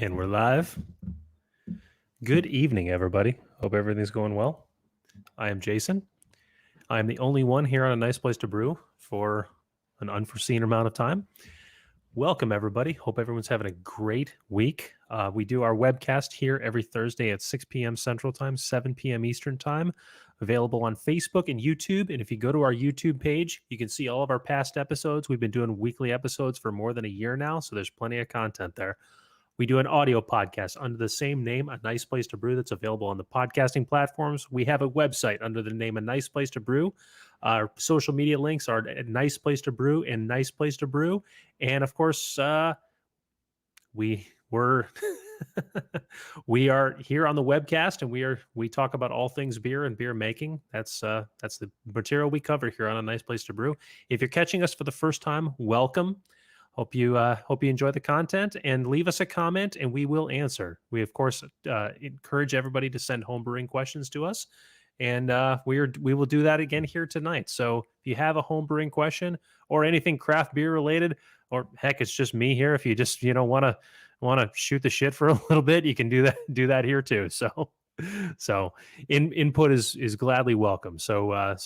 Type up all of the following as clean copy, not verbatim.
And we're live. Good evening, everybody. Hope everything's going well. I am Jason. I am the only one here on A Nice Place to Brew for an unforeseen amount of time. Welcome, everybody. Hope everyone's having a great week. We do our webcast here every Thursday at 6 p.m. Central Time, 7 p.m. Eastern Time, available on Facebook and YouTube. And if you go to our YouTube page, you can see all of our past episodes. We've been doing weekly episodes for more than a year now, so there's plenty of content there. We do an audio podcast under the same name, A Nice Place to Brew, that's available on the podcasting platforms. We have a website under the name A Nice Place to Brew. Our social media links are A Nice Place to Brew and Nice Place to Brew. And of course, we are here on the webcast, and we talk about all things beer and beer making. That's the material we cover here on A Nice Place to Brew. If you're catching us for the first time, welcome. Hope you enjoy the content, and leave us a comment and we will answer. We, of course, encourage everybody to send home brewing questions to us, and we will do that again here tonight. So if you have a home brewing question or anything craft beer related, or heck, it's just me here. If you just want to shoot the shit for a little bit, you can do that here too. So input is gladly welcome. So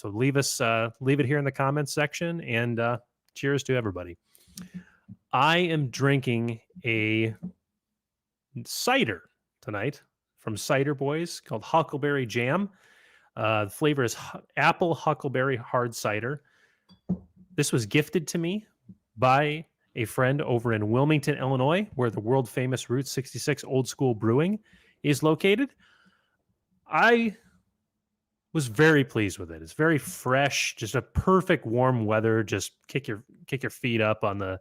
leave it here in the comments section, and cheers to everybody. I am drinking a cider tonight from Cider Boys called Huckleberry Jam. The flavor is apple huckleberry hard cider. This was gifted to me by a friend over in Wilmington, Illinois, where the world famous Route 66 Old School Brewing is located. I was very pleased with it. It's very fresh, just a perfect warm weather. Just kick your feet up on the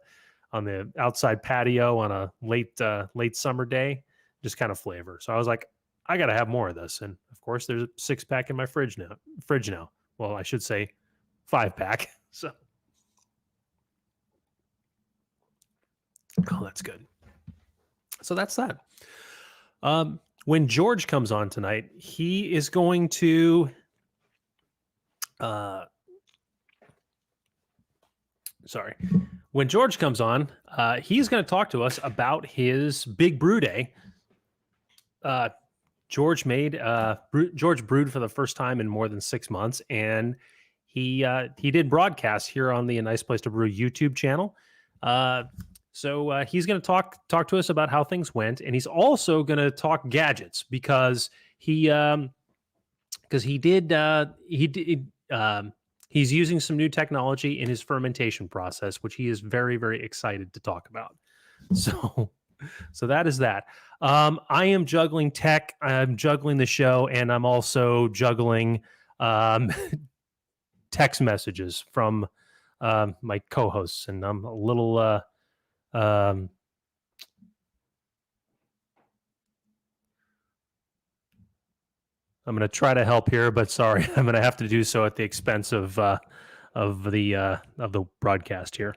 outside patio on a late summer day. Just kind of flavor. So I was like, I got to have more of this. And of course, there's a 6-pack in my fridge now. Well, I should say 5-pack. So, oh, that's good. So that's that. When George comes on tonight, he is going to when George comes on, he's going to talk to us about his big brew day. George brewed for the first time in more than 6 months, and he did broadcasts here on the A Nice Place to Brew YouTube channel. So he's going to talk to us about how things went, and he's also going to talk gadgets because he's using some new technology in his fermentation process, which he is very, very excited to talk about. So that is that. I am juggling tech. I'm juggling the show, and I'm also juggling text messages from my co-hosts, and I'm a little I'm going to try to help here, but sorry, I'm going to have to do so at the expense of the broadcast here.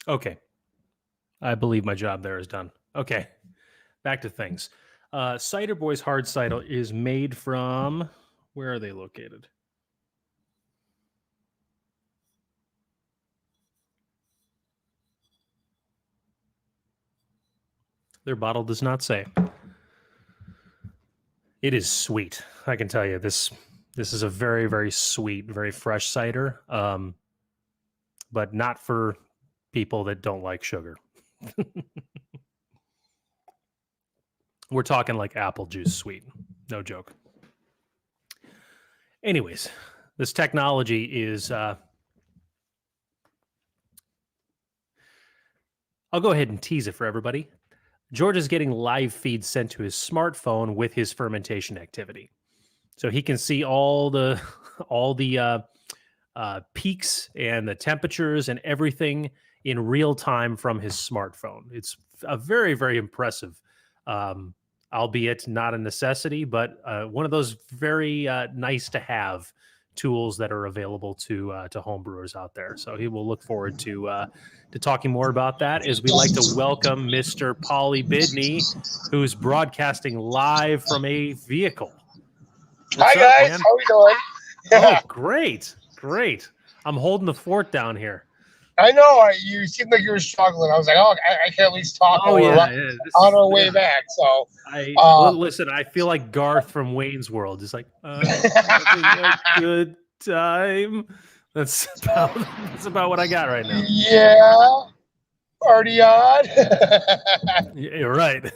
Okay. I believe my job there is done. Okay. Back to things. Cider Boys Hard Cider is made from, where are they located? Their bottle does not say. It is sweet. I can tell you this is a very, very sweet, very fresh cider, but not for people that don't like sugar. We're talking like apple juice sweet. No joke. Anyways, this technology is... I'll go ahead and tease it for everybody. George is getting live feeds sent to his smartphone with his fermentation activity. So he can see all the peaks and the temperatures and everything in real time from his smartphone. It's a very, very impressive, albeit not a necessity, but one of those very nice to have tools that are available to home brewers out there. So he will look forward to talking more about that as we like to welcome Mr. Paulie Bidney, who's broadcasting live from a vehicle. What's Hi, guys. Man? How are we doing? Yeah. Oh, great. Great. I'm holding the fort down here. I know. You seemed like you were struggling. I was like, I can at least talk on our way back. So, listen, I feel like Garth from Wayne's World. Just like, having a good time. That's about what I got right now. Yeah. Party on. You're right.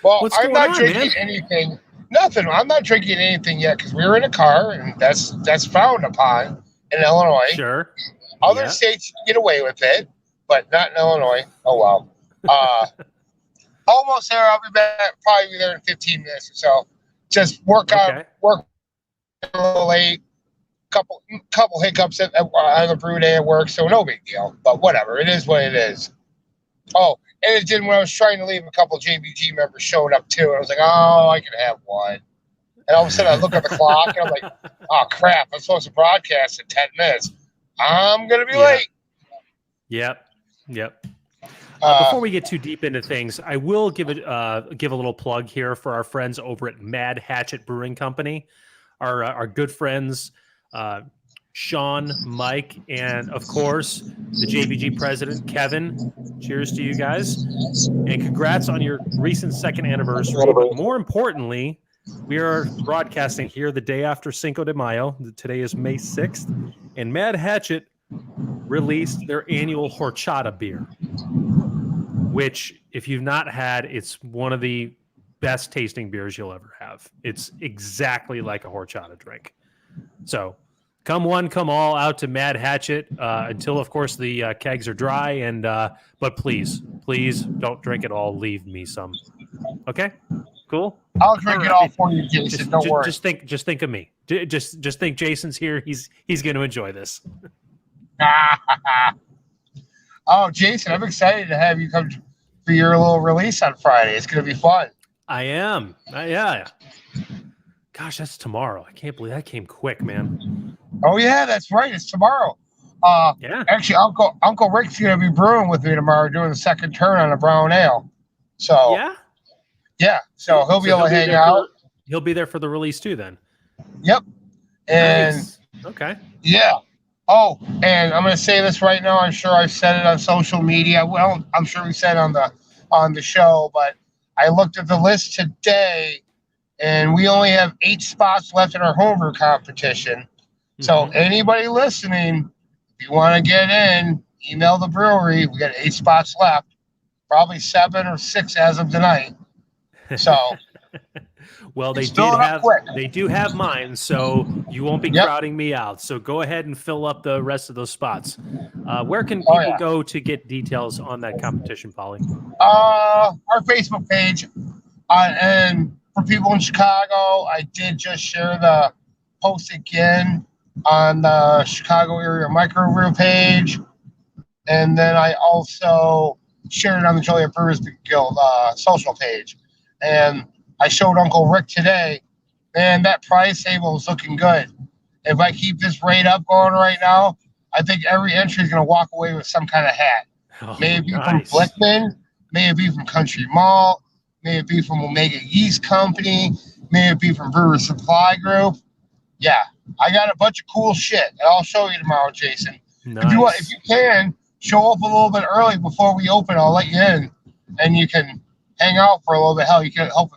Well, I'm not drinking anything. Nothing. I'm not drinking anything yet because we were in a car, and that's frowned upon in Illinois. Sure. Other states get away with it, but not in Illinois. Oh well. Almost there. I'll be back. Probably be there in 15 minutes or so. Just work a little late. Couple hiccups on the brew day at work, so no big deal. But whatever. It is what it is. Oh, and it did when I was trying to leave. A couple JBG members showed up too, and I was like, "Oh, I can have one." And all of a sudden, I look at the clock, and I'm like, "Oh crap! I'm supposed to broadcast in 10 minutes. I'm gonna be late." Yep. Before we get too deep into things, I will give a little plug here for our friends over at Mad Hatchet Brewing Company, our good friends. Sean, Mike, and of course, the JBG president, Kevin. Cheers to you guys. And congrats on your recent second anniversary. But more importantly, we are broadcasting here the day after Cinco de Mayo. Today is May 6th. And Mad Hatchet released their annual horchata beer, which, if you've not had, it's one of the best tasting beers you'll ever have. It's exactly like a horchata drink. So, come one, come all out to Mad Hatchet until, of course, the kegs are dry. And but please don't drink it all. Leave me some. Okay, cool. I'll drink it all for you, Jason. Don't worry. Just think of me. Just think Jason's here. He's going to enjoy this. Oh, Jason, I'm excited to have you come for your little release on Friday. It's going to be fun. I am. Yeah. Gosh, that's tomorrow. I can't believe that came quick, man. Oh yeah, that's right. It's tomorrow. Yeah. Actually, Uncle Rick's gonna be brewing with me tomorrow, doing the second turn on a brown ale. So yeah. So he'll be able to hang out. He'll be there for the release too, then. Yep. And nice. Okay. Yeah. Oh, and I'm gonna say this right now. I'm sure I've said it on social media. Well, I'm sure we said it on the show, but I looked at the list today. And we only have 8 spots left in our homebrew competition. Mm-hmm. So anybody listening, if you want to get in, email the brewery. We got 8 spots left, probably 7 or 6 as of tonight. So, well, they do have mine, so you won't be crowding me out. So go ahead and fill up the rest of those spots. Where can people go to get details on that competition, Paulie? Our Facebook page, and for people in Chicago, I did just share the post again on the Chicago area microbrew page. And then I also shared it on the Joliet Brewers Guild social page. And I showed Uncle Rick today, and that prize table is looking good. If I keep this rate up going right now, I think every entry is going to walk away with some kind of hat. Maybe from Blickman, maybe from Country Malt, may it be from Omega Yeast Company, may it be from Brewer Supply Group. Yeah, I got a bunch of cool shit, and I'll show you tomorrow, Jason. Nice. If you can, show up a little bit early before we open. I'll let you in, and you can hang out for a little bit. Hell, you can help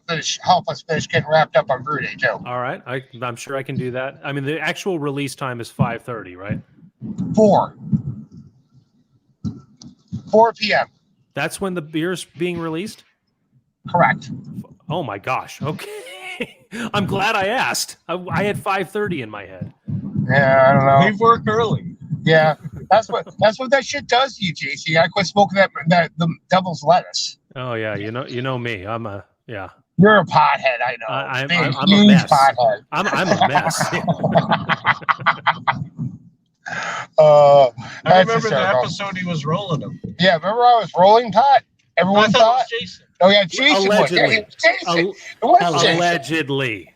us finish getting wrapped up on brew day too. All right, I'm sure I can do that. I mean, the actual release time is 5:30, right? 4 p.m. That's when the beer's being released? Correct. Oh my gosh. Okay. I'm glad I asked. I had 5:30 in my head. Yeah, I don't know. We work early. Yeah, that's what that shit does to you, JC. I quit smoking that the devil's lettuce. Oh yeah, you know me. I'm a You're a pothead, I know. I'm Big, a huge mess. pothead. I'm a mess. I That's remember the hysterical. episode he was rolling them. Yeah, remember I was rolling pot? Everyone I thought thought. it was Jason. Oh yeah, Jason was. Yeah, Allegedly. it was Jason. It was Jason. Allegedly.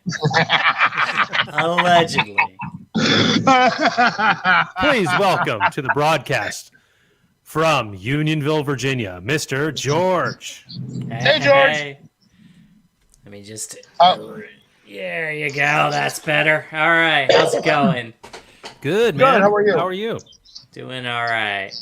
Allegedly. Please welcome to the broadcast from Unionville, Virginia, Mr. George. Hey, George. Let me just. Oh. There you go. That's better. All right. How's it going? Good, man. Good, how are you? How are you? Doing all right.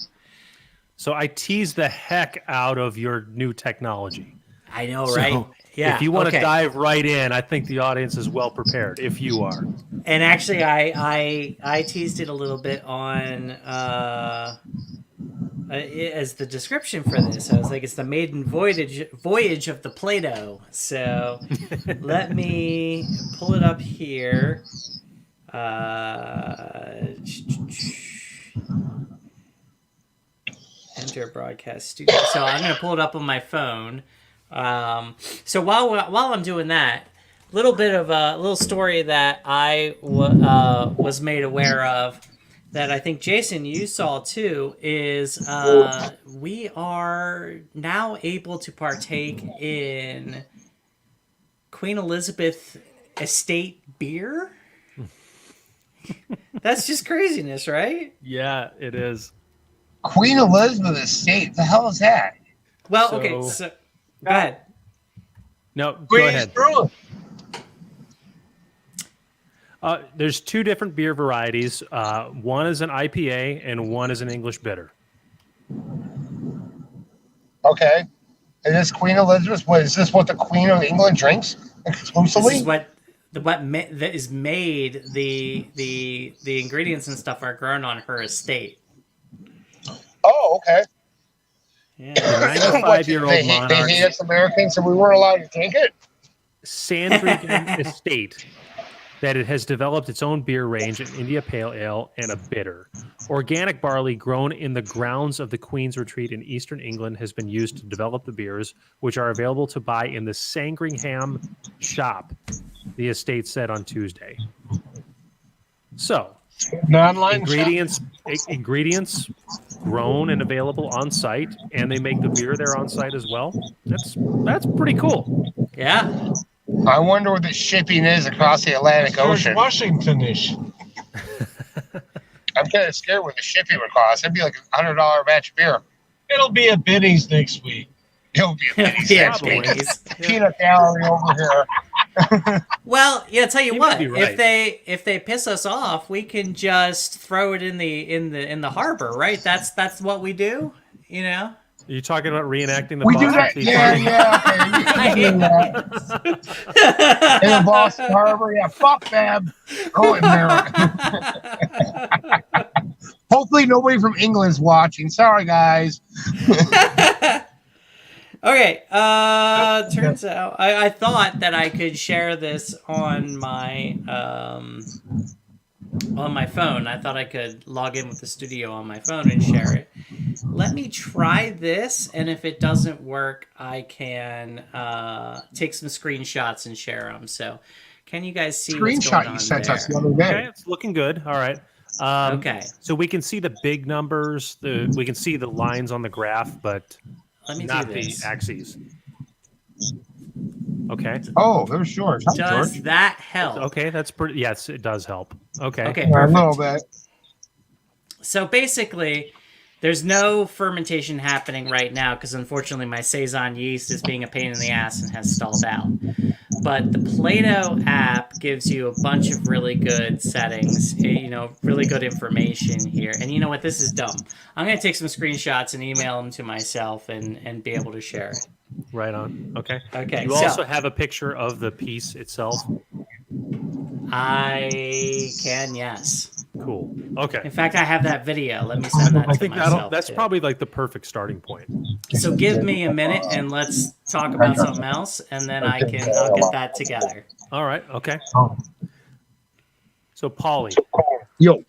So I teased the heck out of your new technology. I know, So right? Yeah. If you want to okay. dive right in, I think the audience is well prepared. If you are. And actually, I teased it a little bit on as the description for this. I was like, it's the Maiden voyage of the Plaato. So let me pull it up here. Enter broadcast studio. So I'm going to pull it up on my phone. So while I'm doing that, little bit of a little story that I was made aware of that I think Jason you saw too is we are now able to partake in Queen Elizabeth estate beer. That's just craziness, right? Yeah, it is. Queen Elizabeth Estate. The hell is that? Well, okay, so go ahead. No, go Queen's ahead. Brewing. There's two different beer varieties. One is an IPA and one is an English bitter. Okay. And this Queen Elizabeth, is this what the Queen of England drinks exclusively? This is what that is made. The ingredients and stuff are grown on her estate. Oh, okay. Yeah. The 95-year-old They monarch hate us Americans, so we weren't allowed to drink it? Sandringham Estate that it has developed its own beer range, an India Pale Ale and a bitter. Organic barley grown in the grounds of the Queen's Retreat in eastern England has been used to develop the beers, which are available to buy in the Sandringham shop, the estate said on Tuesday. So, ingredients grown and available on site, and they make the beer there on site as well. That's pretty cool. Yeah. I wonder what the shipping is across the Atlantic George Ocean. Washington-ish. I'm kind of scared what the shipping would cost. It'd be like $100 batch of beer. It'll be at Benny's next week. It'll be a mini Yeah, sandwich. boys. Peanut gallery over here. Well, yeah. Tell you You what, may be right. if they piss us off, we can just throw it in the harbor, right? That's what we do, you know. Are you talking about reenacting the We do Boston that. Tea Yeah, Party? yeah. Okay. You can do that. In the Boston Harbor. Yeah, fuck them. Go in there. Hopefully nobody from England's watching. Sorry, guys. Okay, turns out I thought that I could share this on my phone. I thought I could log in with the studio on my phone and share it. Let me try this, and if it doesn't work, I can take some screenshots and share them. So, can you guys see what's going Screenshot on you sent there? us the other day. Okay, it's looking good. All right. Okay, So we can see the big numbers. We can see the lines on the graph, but let me not do the this. axes. Okay. Oh, there's George. Hi, Does George. that help? Okay, that's pretty. Yes, it does help. Okay. Okay, Yeah, a perfect. little bit. So basically, there's no fermentation happening right now because unfortunately my Saison yeast is being a pain in the ass and has stalled out. But the Plaato app gives you a bunch of really good settings, you know, really good information here. And you know what? This is dumb. I'm going to take some screenshots and email them to myself and be able to share it. Right on. Okay. Okay, You so also have a picture of the piece itself. I can, yes. Cool. Okay. In fact, I have that video. Let me send that I to think myself. that's too. probably like the perfect starting point. So give me a minute and let's talk about something else, and then I'll get that together. All right. Okay. So, Paulie, Yo,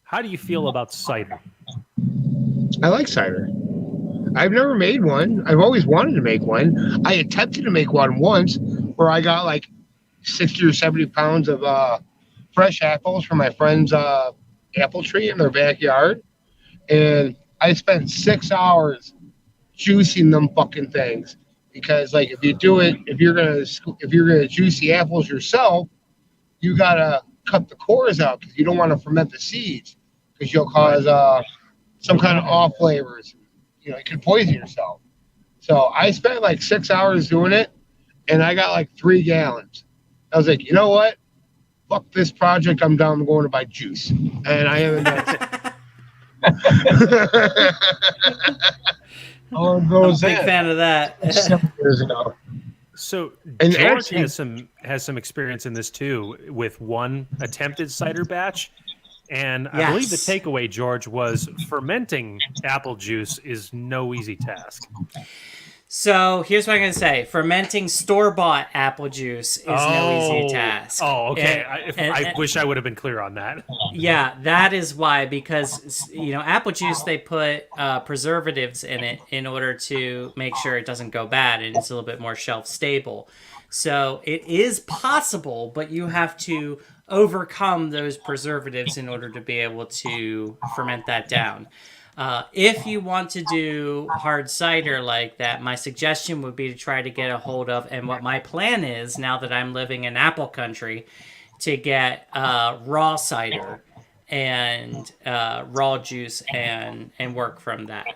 how do you feel about cider? I like cider. I've never made one. I've always wanted to make one. I attempted to make one once where I got like 60 or 70 pounds of fresh apples from my friend's apple tree in their backyard. And I spent 6 hours juicing them fucking things. Because like if you're gonna juice the apples yourself, you gotta cut the cores out because you don't want to ferment the seeds because you'll cause some kind of off flavors. You know, you can poison yourself. So I spent like 6 hours doing it, and I got like 3 gallons. I was like, you know what? Fuck this project. I'm down. I'm going to buy juice, and I haven't done it. Oh, I'm a big fan of that. 7 years ago. So And George actually- has some experience in this too with one attempted cider batch. And I believe the Yes. takeaway, George, was fermenting apple juice is no easy task. So here's what I'm going to say. Fermenting store-bought apple juice is no easy task. Oh, okay. And- I wish I would have been clear on that. Yeah, that is why, because, apple juice, they put preservatives in it in order to make sure it doesn't go bad and it's a little bit more shelf stable. So it is possible, but you have to overcome those preservatives in order to be able to ferment that down. If you want to do hard cider like that, my suggestion would be to try to get a hold of, and what my plan is now that I'm living in apple country, to get raw cider and raw juice and work from that.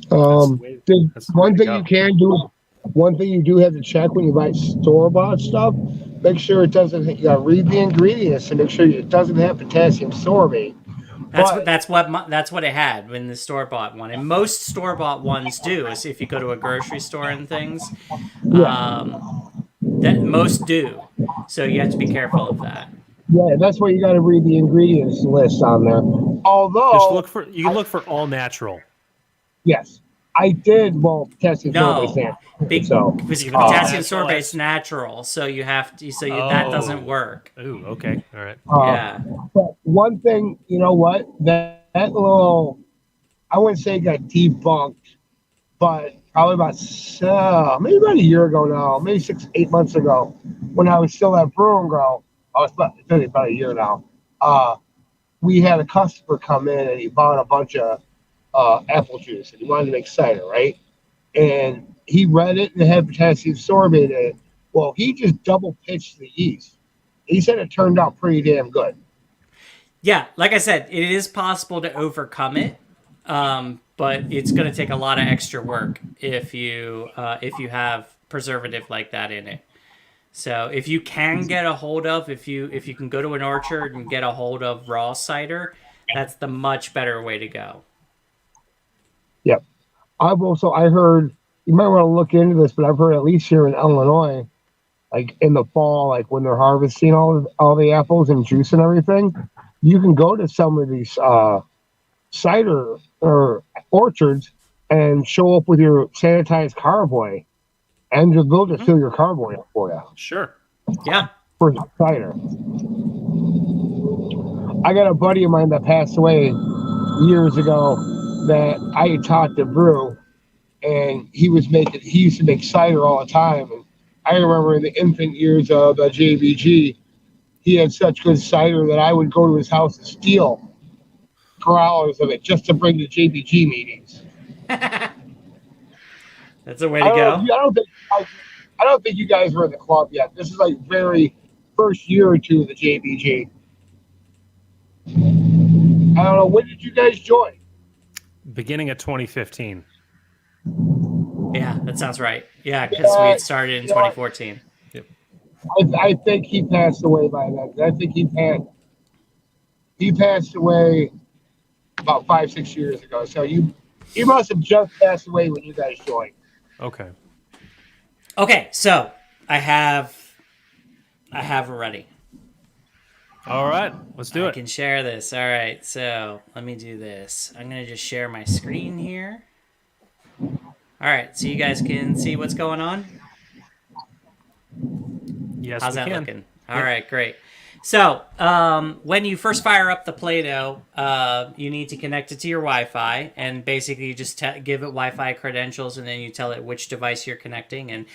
One thing go. you can do, one thing you do have to check when you buy store-bought stuff, make sure it doesn't. You gotta read the ingredients and make sure it doesn't have potassium sorbate. That's what it had when the store bought one, and most store bought ones do. Is if you go to a grocery store and things, that most do. So you have to be careful of that. Yeah, that's why you got to read the ingredients list on there. Although, You can look for all natural. yes, I did. Well, potassium sorbate. Because Even though potassium natural sorbate is- is natural, so you have to. That doesn't work. Ooh, okay. All right. Yeah. But one thing, you know what? That little, I wouldn't say it got debunked, but probably maybe about a year ago now, maybe 6-8 months ago, when I was still at Brew and Grow. It's been about a year now. We had a customer come in and he bought a bunch of apple juice and he wanted to make cider, right? And he read it and it had potassium sorbate in it. Well, he just double pitched the yeast. He said it turned out pretty damn good. Yeah, like I said, it is possible to overcome it, but it's going to take a lot of extra work if you have preservative like that in it. So if you can get a hold of, if you can go to an orchard and get a hold of raw cider, that's the much better way to go. Yep. I heard, you might want to look into this, but I've heard at least here in Illinois, like in the fall, like when they're harvesting all the apples and juice and everything, you can go to some of these cider or orchards and show up with your sanitized carboy, and they'll just fill your carboy up for you. Sure. Yeah. For cider. I got a buddy of mine that passed away years ago that I taught to brew, and he used to make cider all the time. And I remember in the infant years of JBG, he had such good cider that I would go to his house and steal growlers of it just to bring to JBG meetings. That's a way to go. I don't think you guys were in the club yet. This is like very first year or two of the JBG. I don't know. When did you guys join? Beginning of 2015. Yeah, that sounds right. Yeah, because we had started in 2014. I think he passed away by then. I think he passed away about 5-6 years ago. So you must have just passed away when you guys joined. Okay. Okay, so I have already. All right, let's do I it. can share this. All right, so let me do this. I'm going to just share my screen here. All right, so you guys can see what's going on? Yes, How's we that can. looking? All Yep. right, great. So when you first fire up the Plaato, you need to connect it to your Wi-Fi, and basically you just give it Wi-Fi credentials, and then you tell it which device you're connecting. And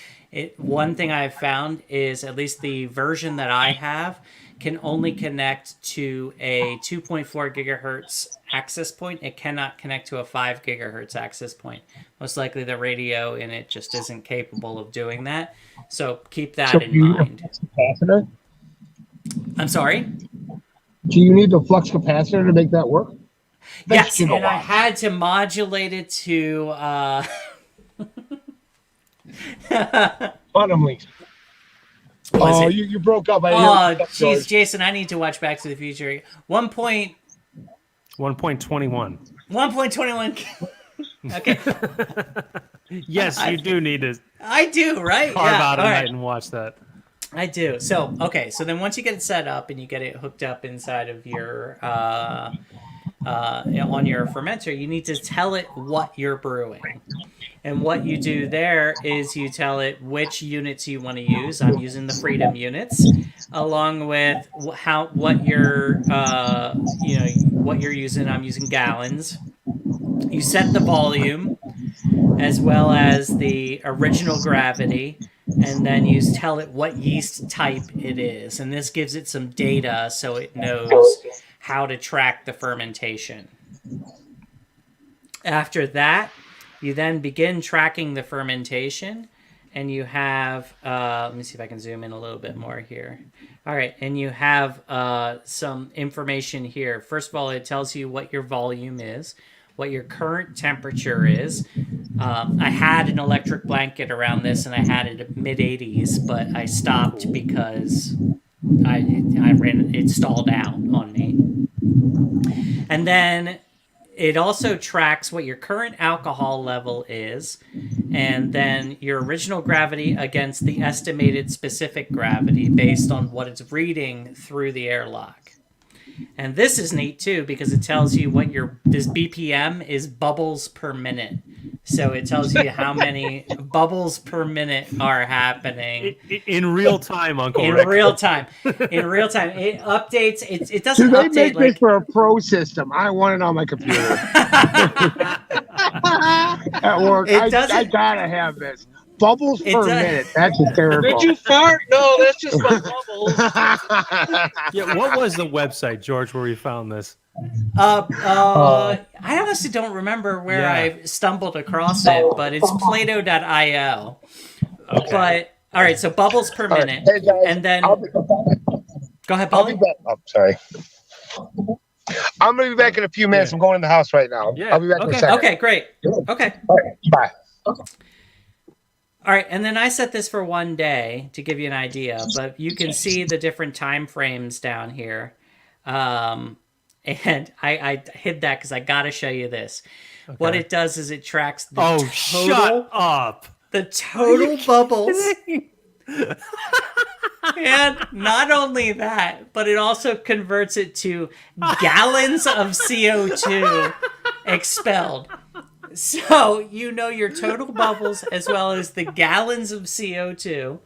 one thing I've found is, at least the version that I have, can only connect to a 2.4 gigahertz access point. It cannot connect to a 5 gigahertz access point. Most likely the radio in it just isn't capable of doing that. So keep that in mind. Capacitor? I'm sorry? Do you need the flux capacitor to make that work? Yes, and I gigawatts. had to modulate it to Quantum leaks. was Oh, it? you broke up. Oh, jeez, Jason, I need to watch Back to the Future. 1.21. 1.21. Okay, Yes, you do need to I do, right? carve out a all night right. and watch that. I do. So, okay, so then once you get it set up and you get it hooked up inside of your on your fermenter, you need to tell it what you're brewing. And what you do there is you tell it which units you want to use. I'm using the Freedom units, along with what you're what you're using. I'm using gallons. You set the volume, as well as the original gravity, and then you tell it what yeast type it is. And this gives it some data so it knows how to track the fermentation. After that, you then begin tracking the fermentation, and you have, let me see if I can zoom in a little bit more here. All right, and you have some information here. First of all, it tells you what your volume is, what your current temperature is. I had an electric blanket around this, and I had it at mid-80s, but I stopped because it stalled out on me. And then it also tracks what your current alcohol level is, and then your original gravity against the estimated specific gravity based on what it's reading through the airlock. And this is neat too, because it tells you what this BPM is, bubbles per minute. So it tells you how many bubbles per minute are happening In real time, Uncle in Rick. real time. In real time, it updates. It doesn't Do they update make like this for a pro system? I want it on my computer. At work, It I doesn't- gotta have this. Bubbles It per does- minute. That's hysterical. Did you fart? No, that's just my bubbles. Yeah, what was the website, George, where we found this? I honestly don't remember where Yeah. I stumbled across it, but it's Plaato.io. Okay. But all right, so bubbles per minute, Hey guys, and then I'll go ahead, be Paulie. back. Oh, sorry. I'm gonna be back in a few minutes. Yeah. I'm going in the house right now. Yeah. I'll be back in a Okay. second. Okay, great. Okay. All right, bye. All right, and then I set this for 1 day to give you an idea, but you can see the different time frames down here. And I hid that because I got to show you this. Okay. What it does is it tracks the shut up. The total bubbles. And not only that, but it also converts it to gallons of CO2 expelled. So you know your total bubbles as well as the gallons of CO2.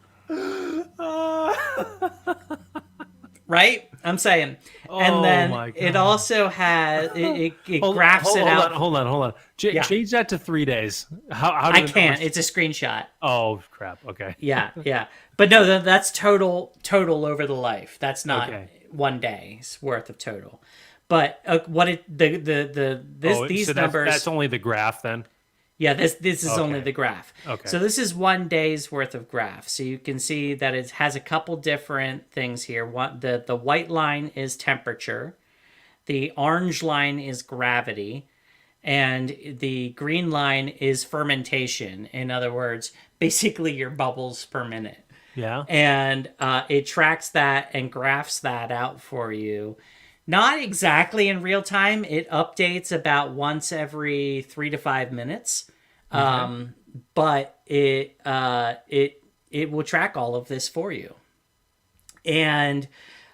Right? I'm saying. And then it also has, it graphs it out. Hold on. Change that to 3 days. How I can't. It's a screenshot. Oh, crap. Okay. Yeah. But no, that's total over the life. That's not 1 day's worth of total. But these numbers. That's only the graph then. Yeah, this is only the graph. Okay. So this is 1 day's worth of graph. So you can see that it has a couple different things here. The white line is temperature, the orange line is gravity, and the green line is fermentation. In other words, basically your bubbles per minute. Yeah. And it tracks that and graphs that out for you. Not exactly in real time. It updates about once every 3 to 5 minutes. But it will track all of this for you. And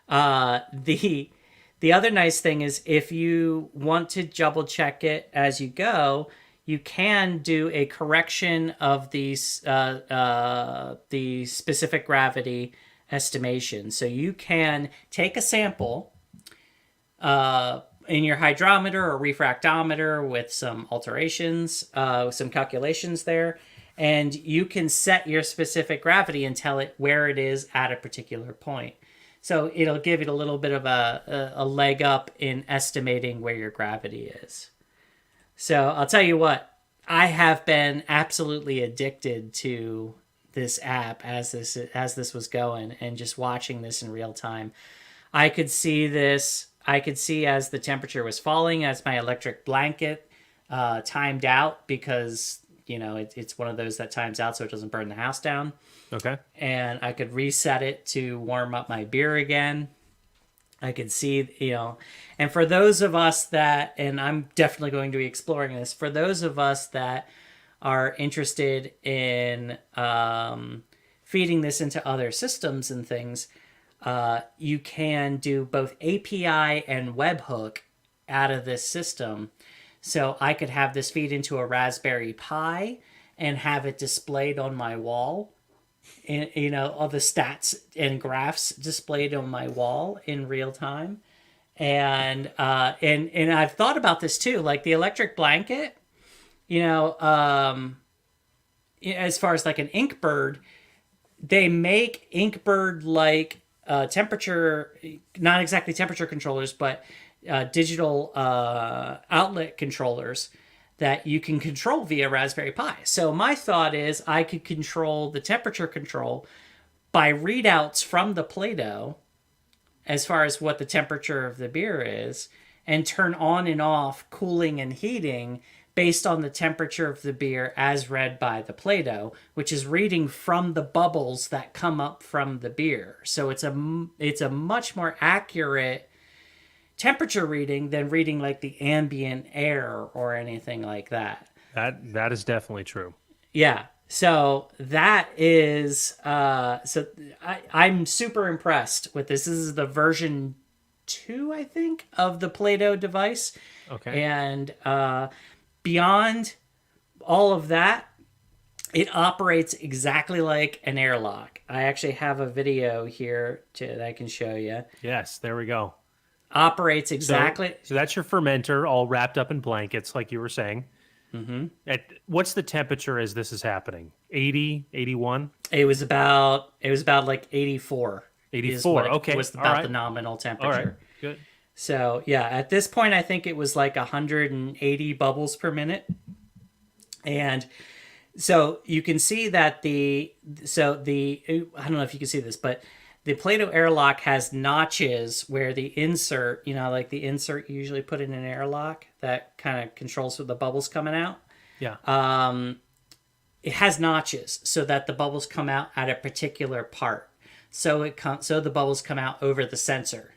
The other nice thing is if you want to double check it as you go, you can do a correction of the specific gravity estimation. So you can take a sample in your hydrometer or refractometer with some alterations, some calculations there, and you can set your specific gravity and tell it where it is at a particular point. So it'll give it a little bit of a leg up in estimating where your gravity is. So I'll tell you what, I have been absolutely addicted to this app as this was going and just watching this in real time. I could see as the temperature was falling, as my electric blanket timed out, because it's one of those that times out so it doesn't burn the house down. Okay. And I could reset it to warm up my beer again. I could see, and for those of us that, and I'm definitely going to be exploring this, for those of us that are interested in feeding this into other systems and things, you can do both API and webhook out of this system. So I could have this feed into a Raspberry Pi and have it displayed on my wall. And, all the stats and graphs displayed on my wall in real time. And I've thought about this too, like the electric blanket, as far as like an Inkbird, they make Inkbird like temperature, not exactly temperature controllers, but digital outlet controllers that you can control via Raspberry Pi. So my thought is I could control the temperature control by readouts from the Plaato as far as what the temperature of the beer is, and turn on and off cooling and heating based on the temperature of the beer as read by the Plaato, which is reading from the bubbles that come up from the beer. So it's a much more accurate temperature reading than reading like the ambient air or anything like that. That is definitely true. Yeah. So that is I'm super impressed with this. This is the version 2, I think, of the Plaato device. Okay. And beyond all of that, it operates exactly like an airlock. I actually have a video here that I can show you. Yes, there we go. Operates exactly. So that's your fermenter all wrapped up in blankets, like you were saying. Mm-hmm. What's the temperature as this is happening? 80, 81? It was about like 84. 84. Okay. Was about the nominal temperature. All right. Good. So yeah, at this point, I think it was like 180 bubbles per minute, and so you can see that I don't know if you can see this, but the Plaato airlock has notches where the insert, like the insert you usually put in an airlock that kind of controls where the bubbles coming out. Yeah. It has notches so that the bubbles come out at a particular part. So the bubbles come out over the sensor.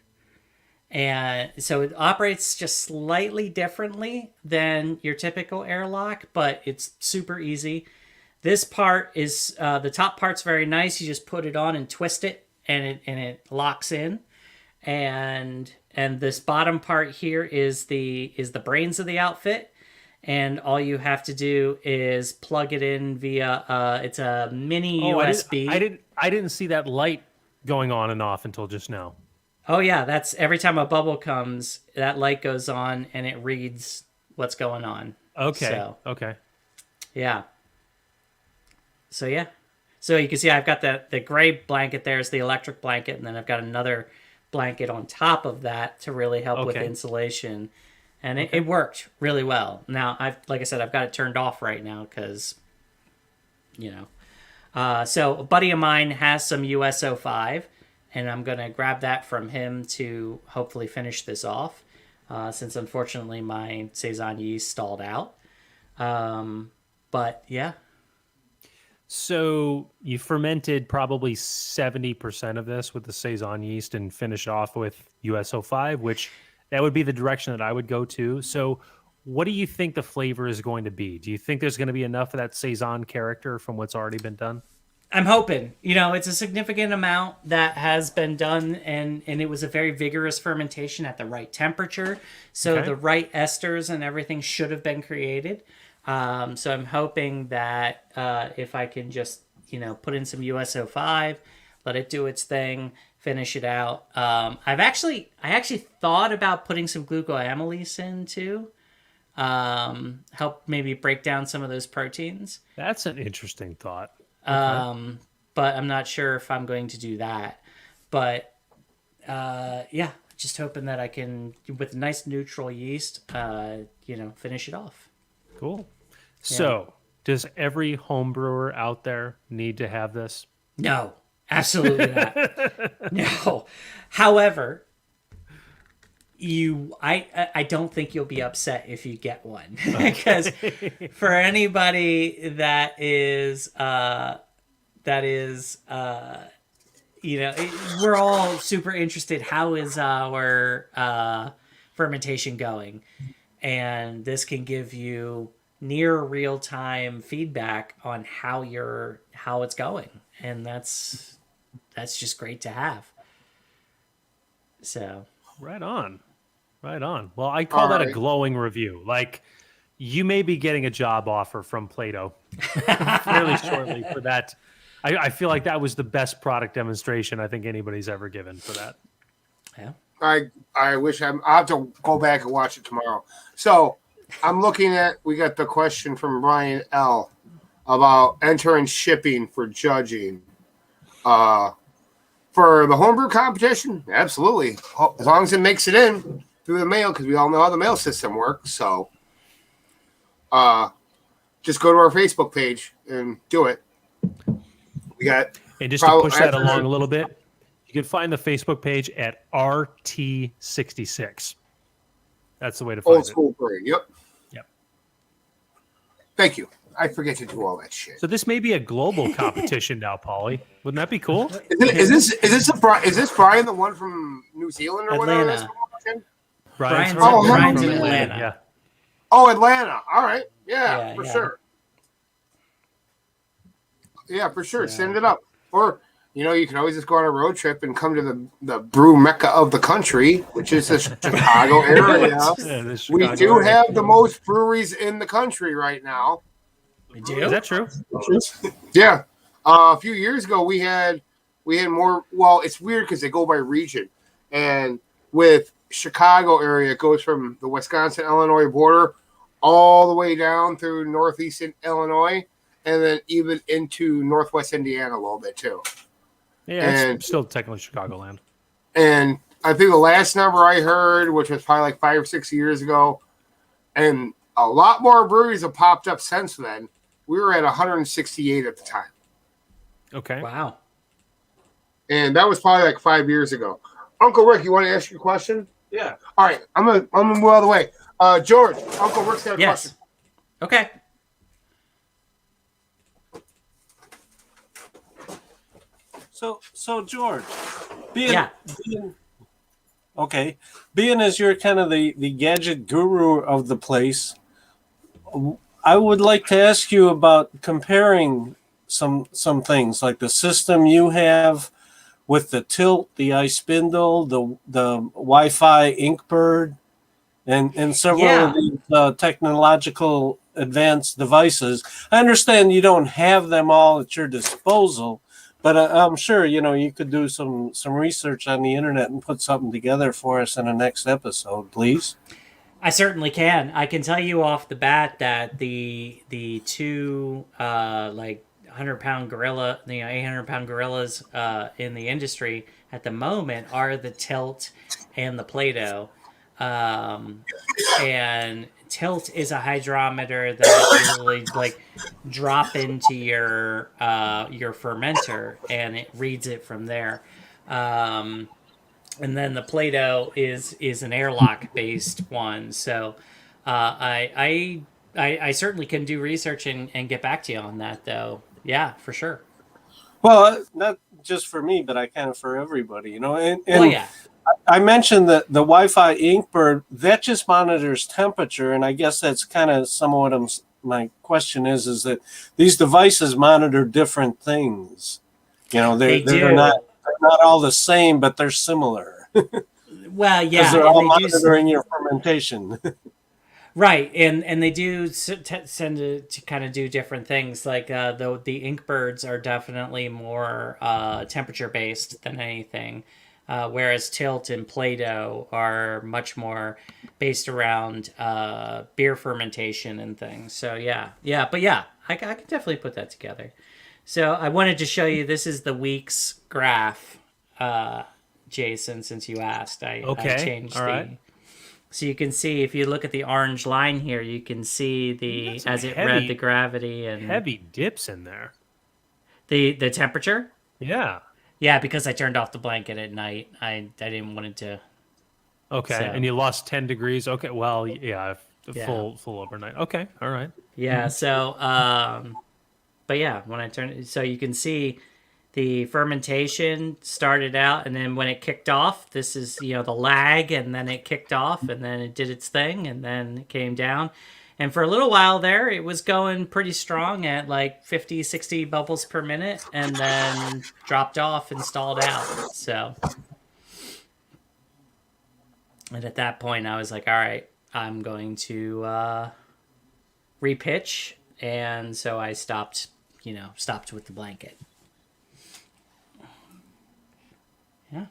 And so it operates just slightly differently than your typical airlock, but it's super easy. This part is, the top part's very nice. You just put it on and twist it, and it locks in. And this bottom part here is the brains of the outfit. And all you have to do is plug it in via, it's a mini USB. I didn't see that light going on and off until just now. Oh yeah, that's every time a bubble comes, that light goes on and it reads what's going on. Okay. Okay. Yeah. So yeah. So you can see I've got the gray blanket there is the electric blanket, and then I've got another blanket on top of that to really help with insulation. And it worked really well. Now, like I said, I've got it turned off right now because, so a buddy of mine has some US-05, and I'm going to grab that from him to hopefully finish this off, since unfortunately my Saison yeast stalled out. But yeah. So you fermented probably 70% of this with the Saison yeast and finished off with US-05, which that would be the direction that I would go to. So what do you think the flavor is going to be? Do you think there's going to be enough of that Saison character from what's already been done? I'm hoping, it's a significant amount that has been done, and it was a very vigorous fermentation at the right temperature. So Okay. the right esters and everything should have been created. So I'm hoping that if I can just, put in some USO5, let it do its thing, finish it out. I actually thought about putting some glucoamylase in too. Help maybe break down some of those proteins. That's an interesting thought. But I'm not sure if I'm going to do that. But just hoping that I can, with nice neutral yeast, finish it off. Cool. So, does every home brewer out there need to have this? No, absolutely not. No. However, I don't think you'll be upset if you get one, because for anybody that is we're all super interested. How is our fermentation going? And this can give you near real time feedback on how it's going, and that's just great to have. So Right on. Well, I call that a right. glowing review. Like, you may be getting a job offer from Plaato fairly shortly for that. I feel like that was the best product demonstration I think anybody's ever given for that. yeah. I wish I'll have to go back and watch it tomorrow. So I'm looking at, we got the question from Ryan L about entering shipping for judging. For the homebrew competition, absolutely. As long as it makes it in through the mail, because we all know how the mail system works. So just go to our Facebook page and do it. We got, And just to push that along a little bit, you can find the Facebook page at RT66. That's the way to find Old School Brewing. Yep. Yep. Thank you. I forget to do all that shit. So this may be a global competition now, Paulie. Wouldn't that be cool? Is this Brian, the one from New Zealand or whatever? Atlanta. Brian's Brian's from in Atlanta. Yeah. Oh, Atlanta. All right. Yeah, for yeah. sure. Yeah, for sure. So- Send it up. Or, you can always just go on a road trip and come to the brew mecca of the country, which is the Chicago area. Yeah, the We Chicago do area. have the most breweries in the country right now. We do. Is that true? Yeah. A few years ago, we had more. Well, it's weird because they go by region, and with Chicago area, it goes from the Wisconsin-Illinois border all the way down through northeastern Illinois, and then even into northwest Indiana a little bit too. Yeah, And- it's still technically Chicagoland. And I think the last number I heard, which was probably like 5 or 6 years ago, and a lot more breweries have popped up since then. We were at 168 at the time. Okay. Wow. And that was probably like 5 years ago. Uncle Rick, you want to ask your question? Yeah. All right, I'm gonna move out of the way. George, Uncle Rick's got a Yes. question. Okay. So George, being as you're kind of the gadget guru of the place, I would like to ask you about comparing some things like the system you have with the tilt, the ice spindle, the Wi-Fi Inkbird, and several of these technological advanced devices. I understand you don't have them all at your disposal, but I'm sure you could do some research on the internet and put something together for us in the next episode, please. I certainly can. I can tell you off the bat that the two 100-pound gorilla, 800-pound gorillas in the industry at the moment are the Tilt and the Plaato. And Tilt is a hydrometer that you really drop into your fermenter, and it reads it from there. And then the Plaato is an airlock based one. So I certainly can do research and get back to you on that, though. Yeah, for sure. Well, not just for me, but I kind of for everybody, And Yeah. I mentioned that the Wi-Fi Inkbird, that just monitors temperature, and I guess that's kind of some of what I'm my question is that these devices monitor different things. They're not all the same, but they're similar. Well, yeah, because they're and all they monitoring your fermentation. Right, and they do tend to kind of do different things. Like the ink birds are definitely more temperature based than anything, whereas Tilt and Plaato are much more based around beer fermentation and things. So but I can definitely put that together. So I wanted to show you. This is the week's graph, Jason. Since you asked, I changed all right. So you can see, if you look at the orange line here, you can see as it read the gravity and heavy dips in there. The temperature. Yeah. Yeah, because I turned off the blanket at night. I didn't want it to. Okay, So. and you lost 10 degrees. Okay, well, yeah, full overnight. Okay, all right. Yeah. So, but yeah, when I turned, so you can see the fermentation started out, and then when it kicked off, this is the lag, and then it kicked off, and then it did its thing, and then it came down, and for a little while there it was going pretty strong at like 50-60 bubbles per minute, and then dropped off and stalled out. So, and at that point I was like, all right, I'm going to repitch, and so I stopped with the blanket. Yeah.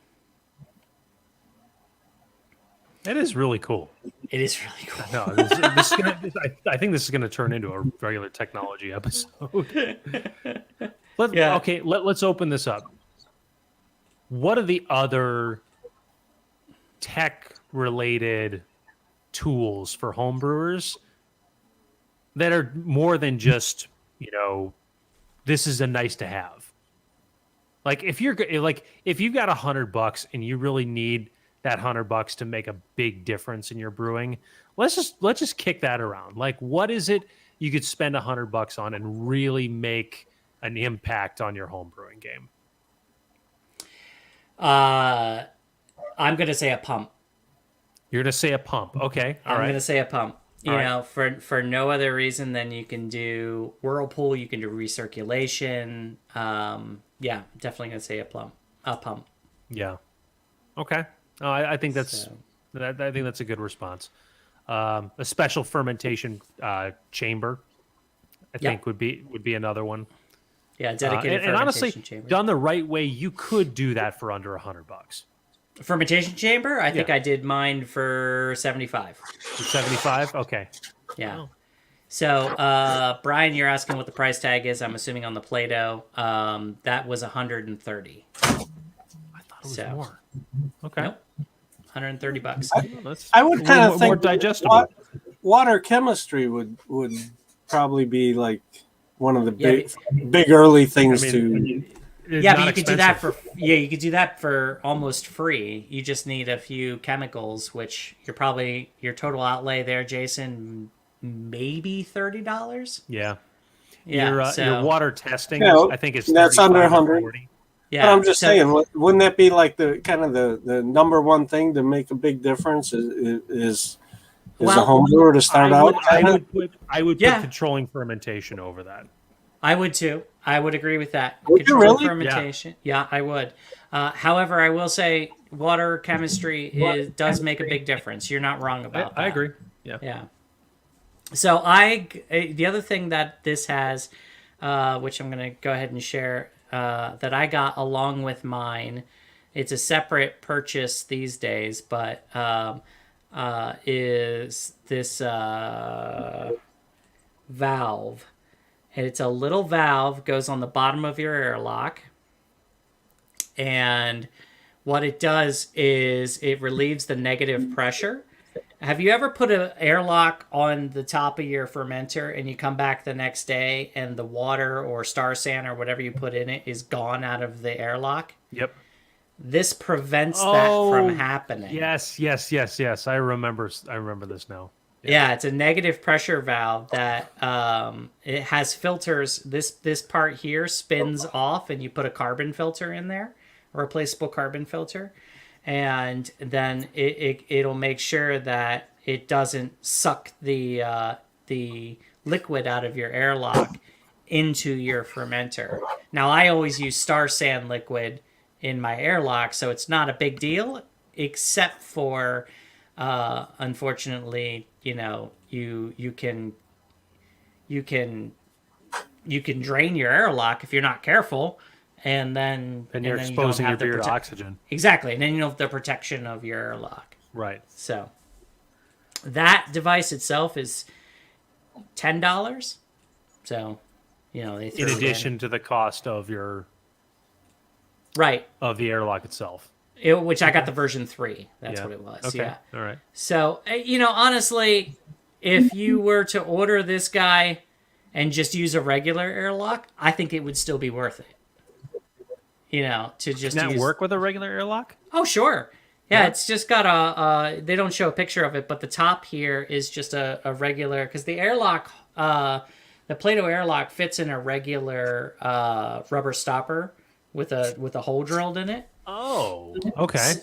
That is really cool. It is really cool. No, I think this is going to turn into a regular technology episode. Let's open this up. What are the other tech-related tools for homebrewers that are more than just, this is a nice to have? Like if you've got $100 and you really need that $100 to make a big difference in your brewing, let's just kick that around. Like, what is it you could spend $100 on and really make an impact on your home brewing game? I'm gonna say a pump. You're gonna say a pump, okay? I'm gonna say a pump. For no other reason than you can do whirlpool, you can do recirculation. Yeah, definitely gonna say a pump. Yeah. Okay. I think that's a good response. A special fermentation chamber, I think would be another one. Yeah, dedicated and honestly, chamber. Done the right way, you could do that for under $100. Fermentation chamber? I think I did mine for 75. 75? Okay. Yeah. Oh. So, Brian, you're asking what the price tag is. I'm assuming on the Plaato. That was 130. I thought it was more. Okay. Nope. $130. I would kind of think more digestible. Water chemistry would probably be like one of the big early things to. Yeah, but you could do that you could do that for almost free. You just need a few chemicals, which your total outlay there, Jason, maybe $30. Yeah. Your water testing, I think it's that's under 100. 40. Yeah, but I'm just saying, wouldn't that be like the number one thing to make a big difference? Is a home brewer to start out? I would put controlling fermentation over that. I would too. I would agree with that. Would you really? Fermentation. Yeah, I would. However, I will say water chemistry does make a big difference. You're not wrong about that. I agree. Yeah. Yeah. So the other thing that this has, which I'm going to go ahead and share, that I got along with mine, it's a separate purchase these days, but is this valve. And it's a little valve, goes on the bottom of your airlock. And what it does is it relieves the negative pressure. Have you ever put an airlock on the top of your fermenter and you come back the next day and the water or Star San or whatever you put in it is gone out of the airlock? Yep. This prevents that from happening. Yes. I remember this now. Yeah, it's a negative pressure valve that it has filters. This part here spins off, and you put a carbon filter in there, a replaceable carbon filter, and then it'll make sure that it doesn't suck the liquid out of your airlock into your fermenter. Now, I always use Star Sand liquid in my airlock, so it's not a big deal, except for, unfortunately, you know, you can drain your airlock if you're not careful, and then And you're you don't exposing your have the beer to oxygen. Exactly, and then you don't have the protection of your airlock. Right. So that device itself is $10. So, you know, they In throw it addition to the cost of right, the airlock itself. which I got the version 3. That's Yeah. what it was. Okay. Yeah. All right. So, you know, honestly, if you were to order this guy and just use a regular airlock, I think it would still be worth it. You know, to just Can that use... work with a regular airlock? Oh, sure. Yeah, it's just got a... they don't show a picture of it, but the top here is just a regular... Because the airlock... the Plaato airlock fits in a regular rubber stopper with a hole drilled in it. Oh, okay.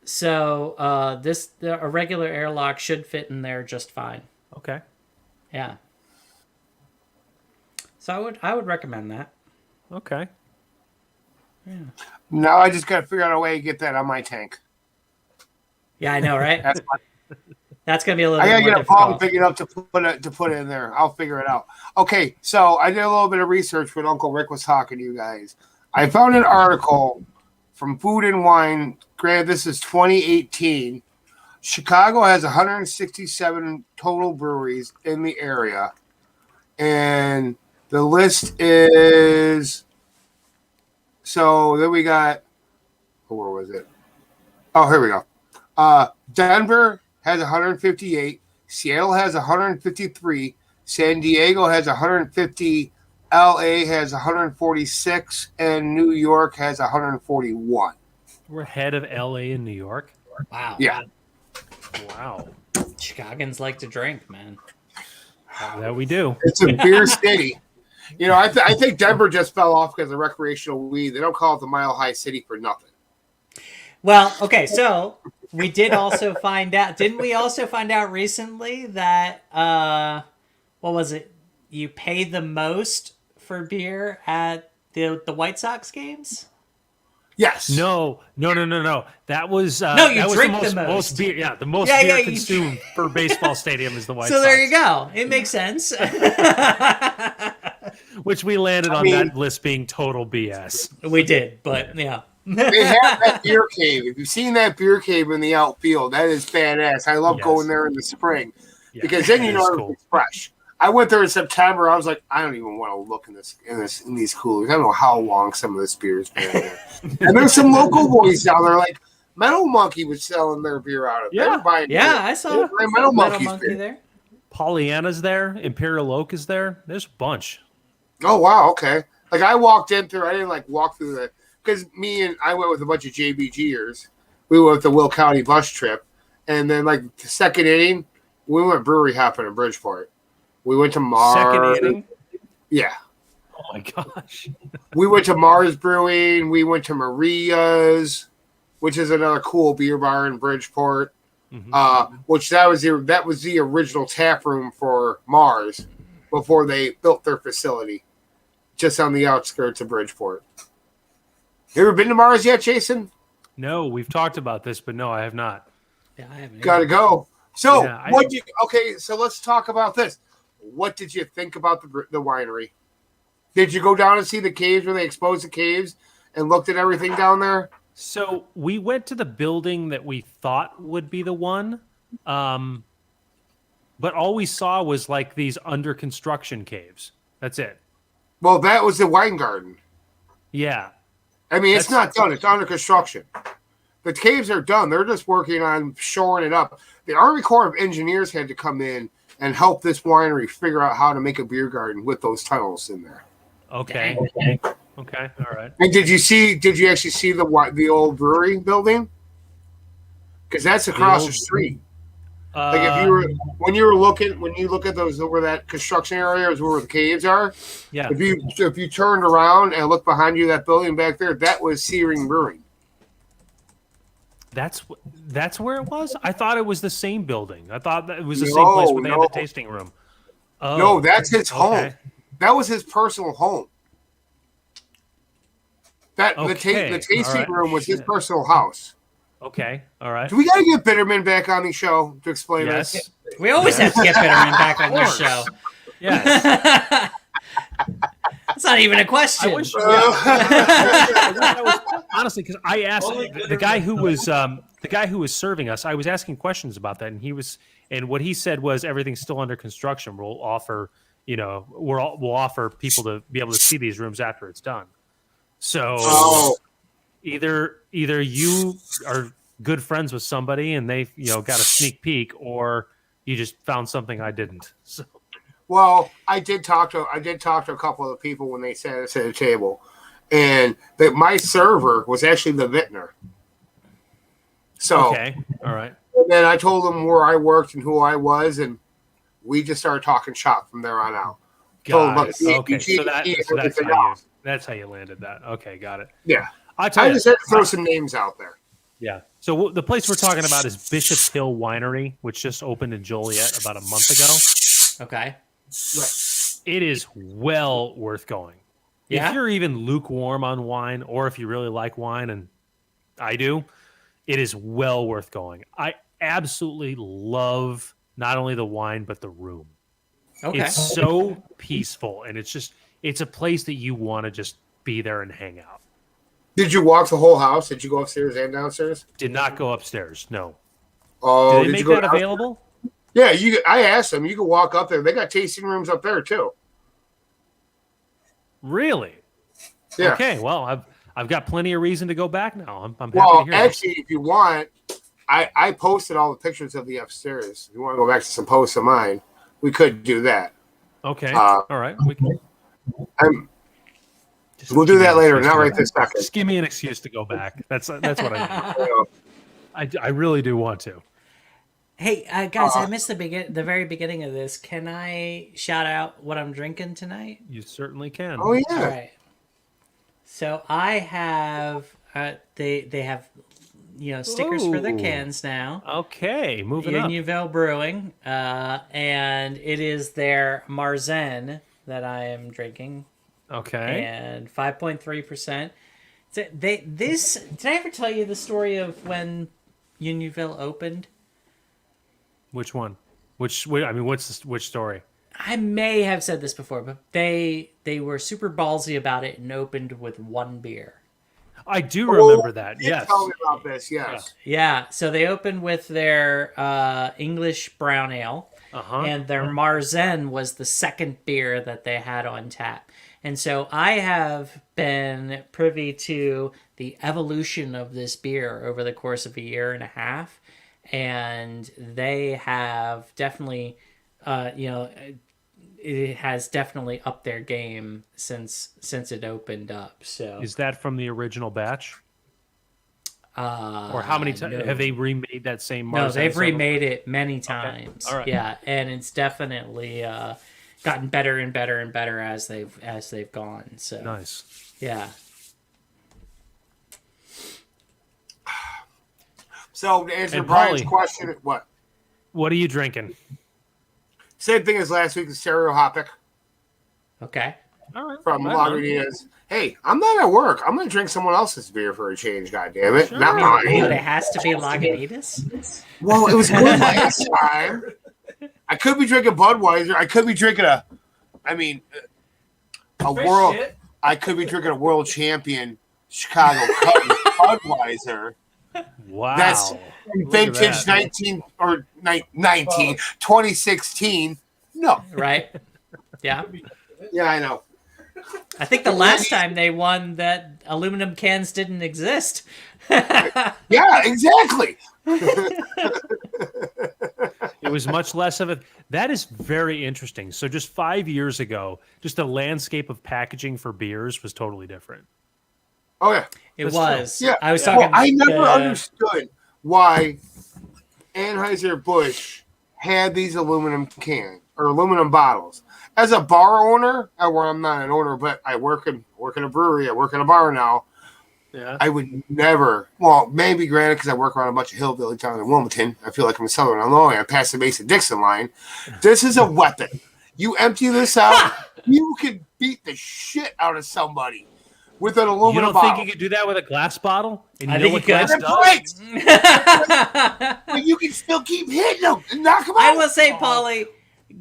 So a regular airlock should fit in there just fine. Okay. Yeah. So I would recommend that. Okay. Now I just got to figure out a way to get that on my tank. Yeah, I know, right? That's That's gonna be a little I bit gotta more get a bottle difficult. big enough to put it in there. I'll figure it out. Okay, so I did a little bit of research when Uncle Rick was talking to you guys. I found an article from Food and Wine. Granted, this is 2018. Chicago has 167 total breweries in the area, and the list is. So then we got. Where was it? Oh, here we go. Denver has 158. Seattle has 153. San Diego has 150. LA has 146. And New York has 141. We're ahead of LA and New York. Wow. Yeah. Wow. Chicagoans like to drink, man. That we do. It's a beer city. You know, I think Denver just fell off because of recreational weed. They don't call it the Mile High City for nothing. Well, okay, so we did also find out. Didn't we also find out recently that what was it? You pay the most for beer at the White Sox games? Yes. No. That was No, you that was drink the the most. most beer. Yeah, the most Yeah, beer you- consumed for baseball stadium is the White So Sox. there you go. It makes sense. Which we landed on mean- that list being total BS. We did, but yeah. They have that beer cave. If you've seen that beer cave in the outfield, that is badass. I love Yes. going there in the spring Yeah, because then that you know is everything's fresh. I went there in September. I was like, I don't even want to look in these coolers. I don't know how long some of this beer has been in there. And there's some local boys down there, like Metal Monkey was selling their beer out of. They Yeah. were buying Yeah, beer. I saw Metal Metal Monkey's Monkey beer. there. Pollyanna's there. Imperial Oak is there. There's a bunch. Oh wow, okay. Like I walked in through. I didn't like walk through the because I went with a bunch of JBGers. We went with the Will County bus trip, and then like the second inning, we went brewery hopping in Bridgeport. We went to Mars. Second inning. Yeah, Oh my gosh. we went to Mars Brewing. We went to Maria's, which is another cool beer bar in Bridgeport. Mhm. Which that was the original tap room for Mars before they built their facility, just on the outskirts of Bridgeport. You ever been to Mars yet, Jason? No, we've talked about this, but no, I have not. Yeah, I haven't. Got to go. So, Yeah, so let's talk about this. What did you think about the winery? Did you go down and see the caves where they exposed the caves and looked at everything down there? So we went to the building that we thought would be the one, but all we saw was like these under construction caves. That's it. Well, that was the wine garden. Yeah. I mean, it's That's- not done. It's under construction. The caves are done. They're just working on shoring it up. The Army Corps of Engineers had to come in and help this winery figure out how to make a beer garden with those tunnels in there. Okay. Okay. All right. And did you actually see the old brewery building? Because that's across the street. Like if when you look at those where that construction area is where the caves are. Yeah. If you turned around and looked behind you, that building back there, that was Searing Brewing. That's where it was. I thought it was the same building. I thought that it was the same No, place where they had no. the tasting room. Oh, No, that's his okay. home. That was his personal home. That Okay. the tasting All right. room was his Shit. personal house. Okay. All right. Do we got to get Bitterman back on the show to explain this? Yes. We always have to get Bitterman back on this show. Yes. It's not even a question. I wish. I was, honestly, because I asked the guy who was serving us. I was asking questions about that, and what he said was everything's still under construction. We'll offer, we'll offer people to be able to see these rooms after it's done. So either you are good friends with somebody and they got a sneak peek, or you just found something I didn't. So. Well, I did talk to a couple of the people when they sat us at the table, and my server was actually the vintner. So okay, all right. And then I told them where I worked and who I was, and we just started talking shop from there on out. Okay, so that's how you landed that. Okay, got it. Yeah, I just had to throw some names out there. Yeah. So the place we're talking about is Bishop's Hill Winery, which just opened in Joliet about a month ago. Okay. Right. It is well worth going. Yeah? If you're even lukewarm on wine, or if you really like wine, and I do, it is well worth going. I absolutely love not only the wine, but the room. Okay. It's so peaceful, and it's a place that you want to just be there and hang out. Did you walk the whole house? Did you go upstairs and downstairs? Did not go upstairs, no. Oh, did they make that available? Yeah, I asked them. You can walk up there. They got tasting rooms up there too. Really? Yeah. Okay. Well, I've got plenty of reason to go back now. I'm happy Well, to hear actually, if you want, I posted all the pictures of the upstairs. If you want to go back to some posts of mine, we could do that. Okay. All right. We can. We'll do that later. Not right this second. Just give me an excuse to go back. That's what I need. I really do want to. Hey, guys, I missed the very beginning of this. Can I shout out what I'm drinking tonight? You certainly can. Oh, yeah. All right. So I have, they have, stickers for their cans now. Okay, moving up. Unionville Brewing, and it is their Marzen that I am drinking. Okay. And 5.3%. So did I ever tell you the story of when Unionville opened? Which one? Which story? I may have said this before, but they were super ballsy about it and opened with one beer. I do remember that. You Yes. tell me about this. Yes. Yeah. So they opened with their English brown ale, and their Marzen was the second beer that they had on tap. And so I have been privy to the evolution of this beer over the course of a year and a half, and they have definitely, it has definitely upped their game since it opened up. So is that from the original batch? Or how many times have they remade that same Marzen? No, they've remade it many times. Okay. All right. Yeah, and it's definitely gotten better and better and better as they've gone. So nice. Yeah. So to answer And Brian's Paulie, question, what? What are you drinking? Same thing as last week, the Stereo Hopic Okay. All right. from Right on. Lagunitas. Hey, I'm not at work. I'm going to drink someone else's beer for a change, goddammit. Sure. Not But mine. it has to be Lagunitas? Well, it was good last time. I could be drinking Budweiser. I could be drinking a world. I could be drinking a world champion Chicago Budweiser. Wow. That's Look at vintage that. 2016. No. Right? Yeah. Yeah, I know. I think the last time they won that aluminum cans didn't exist. Yeah, exactly. It was much less of it. That is very interesting. So just 5 years ago, just the landscape of packaging for beers was totally different. Oh yeah. It That's was. true. Yeah. I was Well, talking. I never understood why Anheuser-Busch had these aluminum cans or aluminum bottles. As a bar owner, well, I'm not an owner, but I work in a brewery. I work in a bar now. Yeah. I would never. Well, maybe granted because I work around a bunch of hillbilly towns in Wilmington. I feel like I'm in Southern Illinois. I pass the Mason-Dixon line. This is a weapon. You empty this out, you can beat the shit out of somebody with an aluminum You don't bottle. think you could do that with a glass bottle? And I you know think what you glass could. does? Right. But you can still keep hitting them and knock them out. I will say, Polly,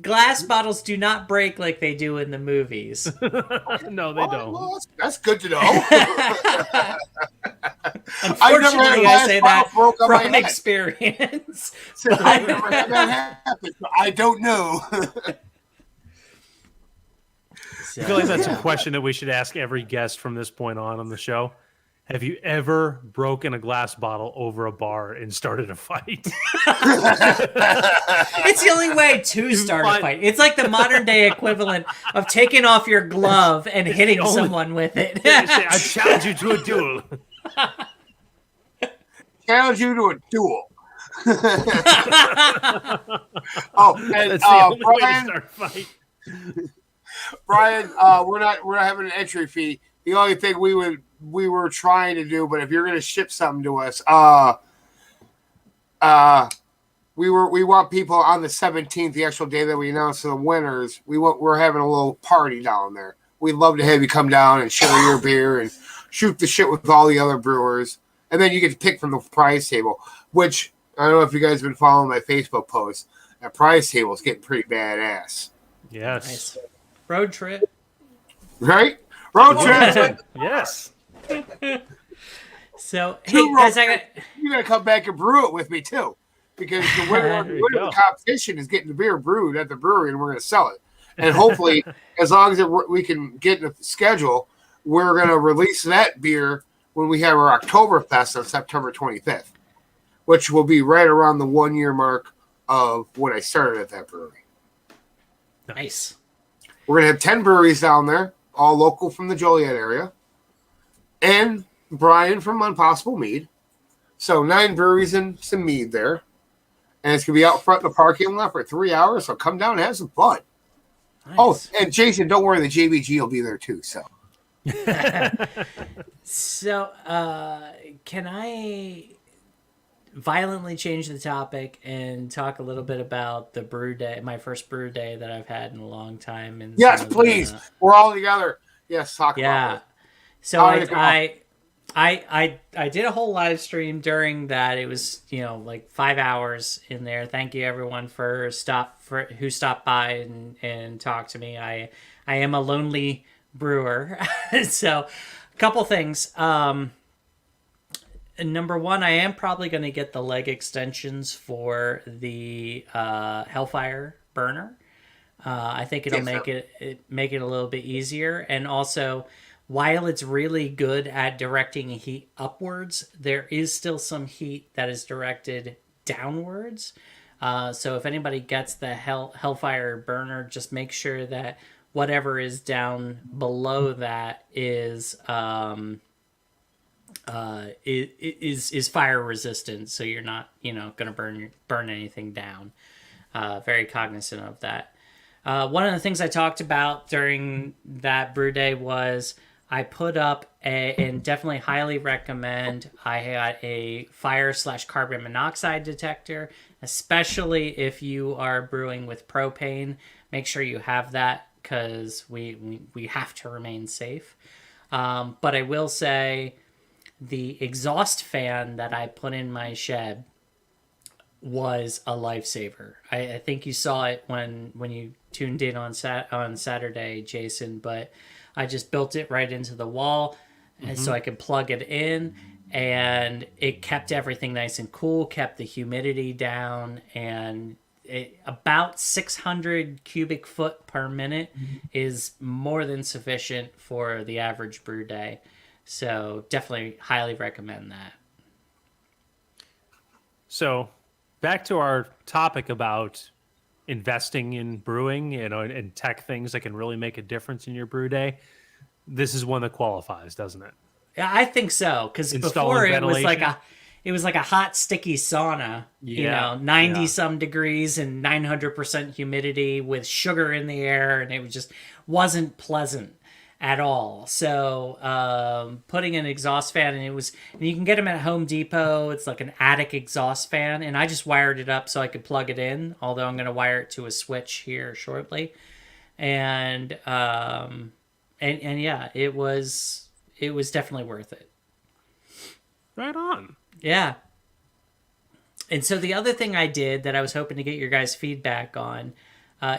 glass bottles do not break like they do in the movies. No, they don't. Well, that's good to know. Unfortunately, I say that broke on my from head. experience. I've never had that happen, so I don't know. I feel like that's a question that we should ask every guest from this point on the show. Have you ever broken a glass bottle over a bar and started a fight? It's the only way to start a fight. It's like the modern day equivalent of taking off your glove and hitting someone with it. I challenge you to a duel. Challenge you to a duel. Oh, and That's the only way to Brian, start a fight. Brian, we're not having an entry fee. The only thing we were trying to do, but if you're going to ship something to us, we want people on the 17th, the actual day that we announce the winners. We're having a little party down there. We'd love to have you come down and share your beer and shoot the shit with all the other brewers, and then you get to pick from the prize table. Which I don't know if you guys have been following my Facebook post. That prize table is getting pretty badass. Yes. Nice. Road trip. Right? Road trip. Yes. So, hey, guys, You're going to come back and brew it with me, too. Because the winner of the competition is getting the beer brewed at the brewery, and we're going to sell it. And hopefully, as long as we can get in the schedule, we're going to release that beer when we have our Oktoberfest on September 25th, which will be right around the 1 year mark of when I started at that brewery. Nice. We're going to have 10 breweries down there, all local from the Joliet area, and Brian from Impossible Mead. So 9 breweries and some mead there. And it's going to be out front in the parking lot for 3 hours, so come down and have some fun. Nice. Oh, and Jason, don't worry, the JBG will be there too. So, So, can I violently change the topic and talk a little bit about the brew day, my first brew day that I've had in a long time? And yes, please. We're all together. Yes, talk about it. So I did a whole live stream during that. It was, like 5 hours in there. Thank you everyone who stopped by and talked to me. I am a lonely brewer. So a couple things. Number one, I am probably going to get the leg extensions for the Hellfire burner. I think it'll make it a little bit easier. And also, while it's really good at directing heat upwards, there is still some heat that is directed downwards. So if anybody gets the Hellfire burner, just make sure that whatever is down below that is fire resistant, so you're not going to burn anything down. Very cognizant of that. One of the things I talked about during that brew day was I put up and definitely highly recommend. I had a fire/carbon monoxide detector, especially if you are brewing with propane. Make sure you have that because we have to remain safe. But I will say, the exhaust fan that I put in my shed was a lifesaver. I think you saw it when you tuned in on Saturday, Jason, but I just built it right into the wall and so I could plug it in, and it kept everything nice and cool, kept the humidity down, and about 600 cubic foot per minute is more than sufficient for the average brew day. So definitely highly recommend that. So back to our topic about investing in brewing, and tech things that can really make a difference in your brew day. This is one that qualifies, doesn't it? Yeah, I think so. Because before it was like a hot, sticky sauna. 90 some degrees and 900% humidity with sugar in the air, and it just wasn't pleasant at all. So putting an exhaust fan, and you can get them at Home Depot. It's like an attic exhaust fan, and I just wired it up so I could plug it in, although I'm going to wire it to a switch here shortly. and yeah, it was definitely worth it. Right on. Yeah. And so the other thing I did that I was hoping to get your guys' feedback on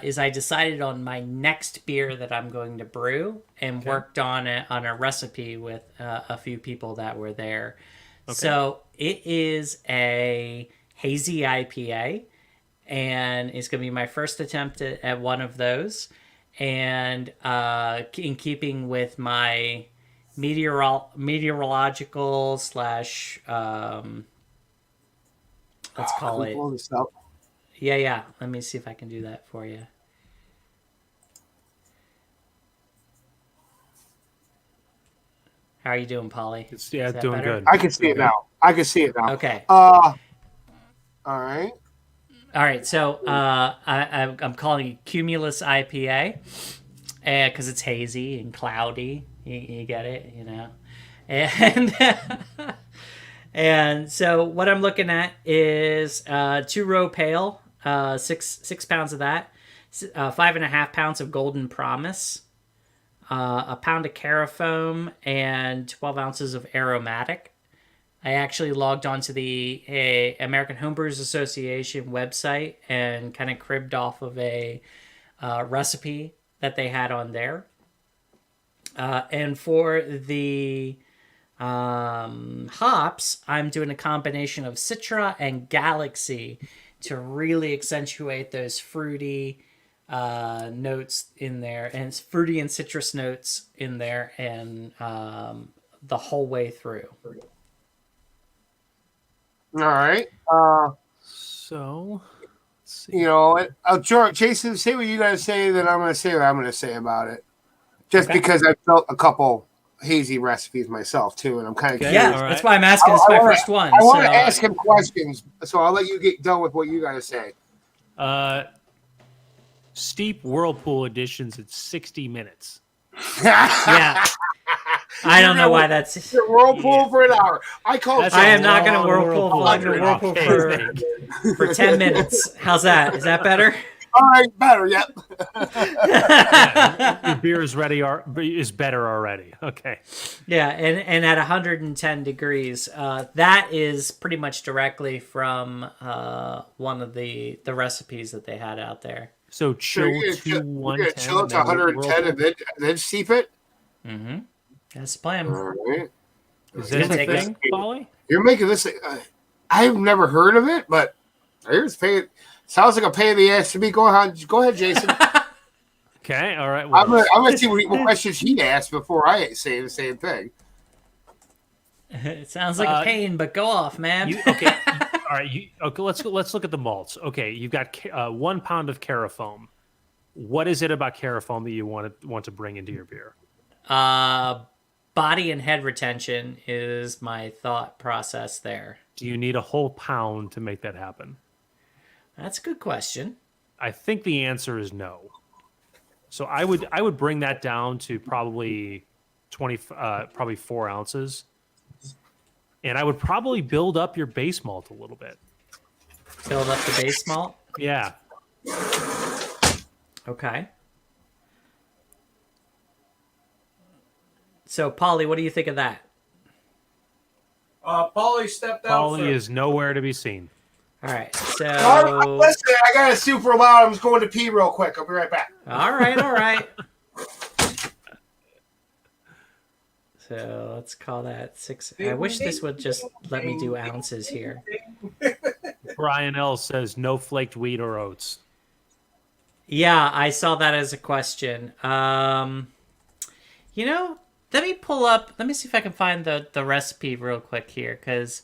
is I decided on my next beer that I'm going to brew and worked on a recipe with a few people that were there. Okay. So it is a Hazy IPA, and it's going to be my first attempt at one of those. And in keeping with my meteorological slash... let's call it. Yeah. Let me see if I can do that for you. How are you doing, Polly? Doing better? Good. I can see it now. Okay. All right. So I'm calling it Cumulus IPA because it's hazy and cloudy. You get it, and. And so what I'm looking at is 2-row pale, 6 pounds of that, 5.5 pounds of Golden Promise, a pound of Carafoam, and 12 ounces of aromatic. I actually logged onto the American Homebrewers Association website and kind of cribbed off of a recipe that they had on there. And for the hops, I'm doing a combination of Citra and Galaxy to really accentuate those fruity notes in there, and it's fruity and citrus notes in there, and the whole way through. All right. So, let's see. Jason, say what you got to say, then I'm going to say what I'm going to say about it. Just because I've built a couple hazy recipes myself too, and I'm kind of curious. Yeah, that's why I'm asking. It's my first one. I want to ask him questions, so I'll let you get done with what you got to say. Steep Whirlpool editions at 60 minutes. Yeah. I don't know why that's Whirlpool for an hour. I am not going to Whirlpool. I'm going to Whirlpool for 10 minutes. How's that? Is that better? All right, better. Yep. Your beer is ready. Is better already. Okay. Yeah, and at 110 degrees, that is pretty much directly from one of the recipes that they had out there. So chill to 110. Chill to 110 and then steep it. Mm-hmm. That's the plan. All right. Is that a thing, Polly? You're making this. I've never heard of it, but here's pay. Sounds like a pain in the ass to me. Go ahead, Jason. Okay, all right. Well, I'm gonna see what questions he asked before I say the same thing. It sounds like a pain, but go off, man. Okay, all right. Okay, let's look at the malts. Okay, you've got 1 pound of Carafoam. What is it about Carafoam that you want to bring into your beer? Body and head retention is my thought process there. Do you need a whole pound to make that happen? That's a good question. I think the answer is no. So I would bring that down to probably 4 ounces, and I would probably build up your base malt a little bit. Build up the base malt? Yeah. Okay. So, Polly, what do you think of that? Polly stepped out. Polly is nowhere to be seen. All right, so... Listen, I got a super loud. I'm just going to pee real quick. I'll be right back. All right. So let's call that 6. I wish this would just let me do ounces here. Brian L. says no flaked wheat or oats. Yeah, I saw that as a question. Let me pull up. Let me see if I can find the recipe real quick here, because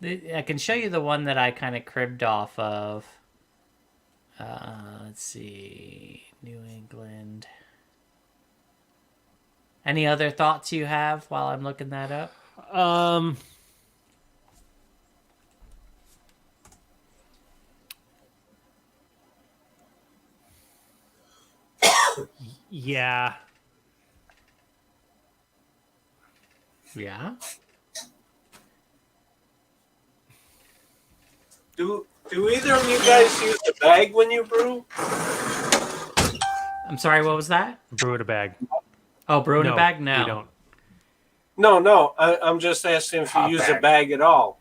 I can show you the one that I kind of cribbed off of. Let's see. New England. Any other thoughts you have while I'm looking that up? Yeah. Yeah. Do either of you guys use the bag when you brew? I'm sorry, what was that? Brew in a bag. Oh, brew in a bag? we No. don't. No. I'm just asking if you use a bag at all.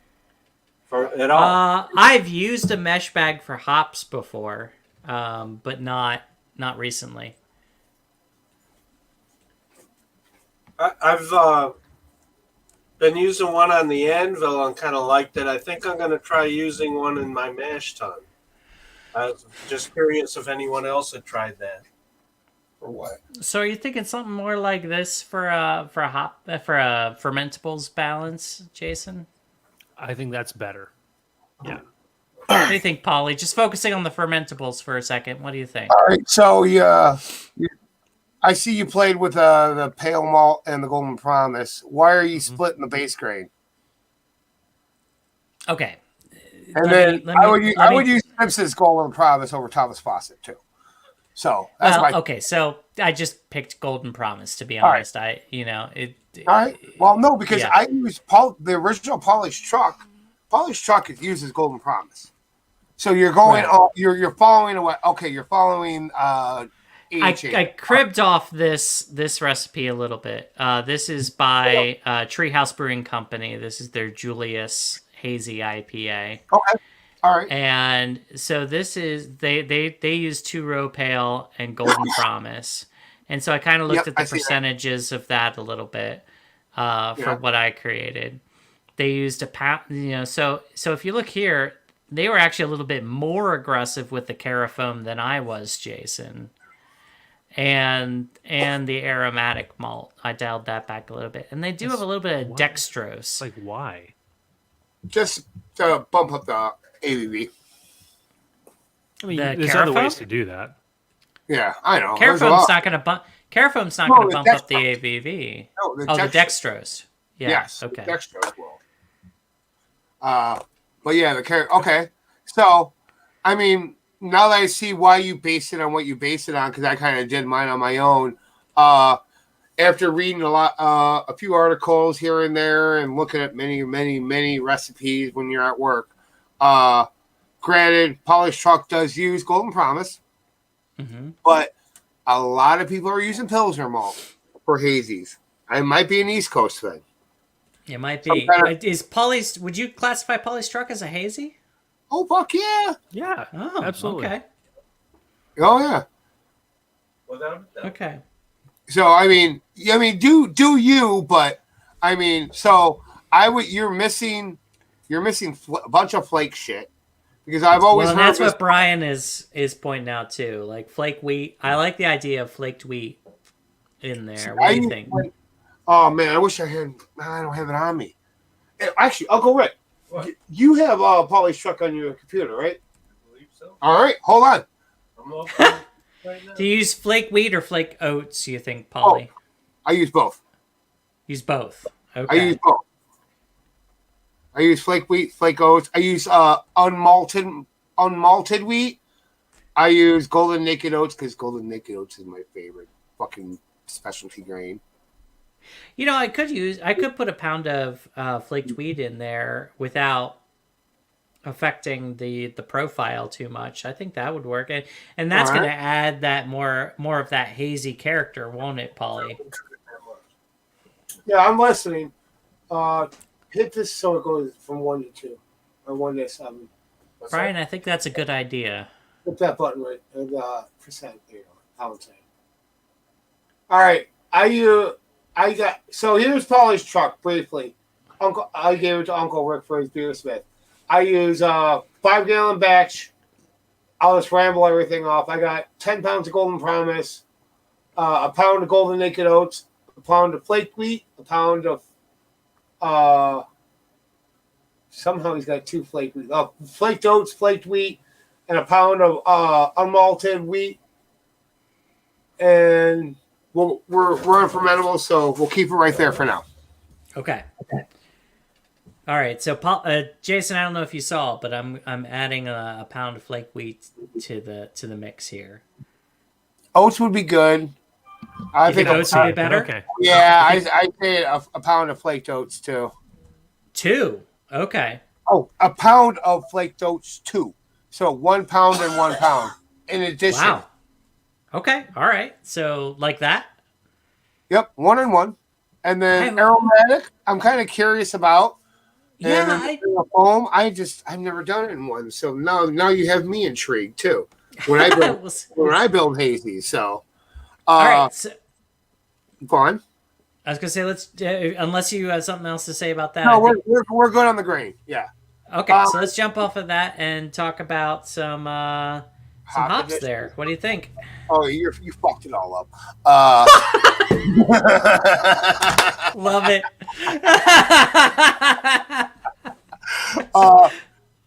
At all. I've used a mesh bag for hops before, but not recently. I've been using one on the anvil and kind of liked it. I think I'm going to try using one in my mash tun. I was just curious if anyone else had tried that. Or what? So are you thinking something more like this for a fermentables balance, Jason? I think that's better. Yeah. What do you think, Polly? Just focusing on the fermentables for a second. What do you think? All right, so I see you played with the pale malt and the golden promise. Why are you splitting the base grain? Okay. And I would use Simpson's golden promise over Thomas Fawcett too. So that's okay. So I just picked Golden Promise to be honest. Right. All right. Well, no, because I use the original polished truck. Polished truck uses Golden Promise. So you're going. Right. You're following away. Okay, you're following. I cribbed off this recipe a little bit. This is by Treehouse Brewing Company. This is their Julius Hazy IPA. Okay. All right. And so this is they use 2 row pale and Golden Promise. And so I kind of looked at the percentages of that a little bit for what I created. They used a pound, so if you look here, they were actually a little bit more aggressive with the carafoam than I was, Jason. And the aromatic malt, I dialed that back a little bit. And they do have a little bit of dextrose. Like why? Just to bump up the ABV. I mean, The there's other carafoam? ways to do that. Yeah, I know. Carafoam's not going to bump. Carafoam's not going to bump up the ABV. No, the dextrose. Yeah. Yes. Okay. The dextrose will. But yeah, okay. So, I mean, now that I see why you based it on what you based it on, because I kind of did mine on my own. After reading a few articles here and there, and looking at many recipes when you're at work. Granted, Polished Truck does use Golden Promise, but a lot of people are using Pilsner malt for hazies. It might be an East Coast thing. It might be. Would you classify Polished Truck as a hazy? Oh, fuck yeah. Yeah. Oh, absolutely. Okay. Oh, yeah. Okay. So, I mean, do you, but I mean, so you're missing a bunch of flake shit because I've always heard that's what Brian is pointing out too. Like flake wheat. I like the idea of flaked wheat in there. What do you think? Oh man, I wish I had. I don't have it on me. Actually, Uncle Rick, you have Polished Truck on your computer, right? I believe so. All right, hold on. I'm open right now. Do you use flake wheat or flake oats? You think, Polly? I use both. Use both. Okay. I use both. I use flake wheat, flake oats. I use unmalted wheat. I use golden naked oats because golden naked oats is my favorite fucking specialty grain. I could put a pound of flaked wheat in there without affecting the profile too much. I think that would work, and that's going to add that more of that hazy character, won't it, Polly? Yeah, I'm listening. Hit this so it goes from 1 to 2 or 1 to 7. Brian, I think that's a good idea. Hit that button right. Percent. There you go. Pound sign. All right. So here's Polished Truck briefly. I gave it to Uncle Rick for his beer smith. I use 5-gallon batch. I'll just ramble everything off. I got 10 pounds of Golden Promise, a pound of Golden Naked Oats, a pound of flake wheat, a pound of somehow he's got 2 flake wheat. Flaked oats, flaked wheat, and a pound of unmalted wheat. And we're on fermentable, so we'll keep it right there for now. Okay. All right. So, Jason, I don't know if you saw, but I'm adding a pound of flake wheat to the mix here. Oats would be good. I think oats would be better. Okay. Yeah, I say a pound of flaked oats too. 2. Okay. Oh, a pound of flaked oats 2. So 1 pound and 1 pound in addition. Wow. Okay. All right. So like that. Yep, 1-1. And then I- aromatic, I'm kind of curious about. Yeah. And then the foam, I've never done it in one. So now you have me intrigued too. When I build hazy. So All right. So go on. I was gonna say let's unless you have something else to say about that. No, I think, we're good on the grain. Yeah. okay. So let's jump off of that and talk about some hops edition. there. What do you think? Oh, you fucked it all up. Love it.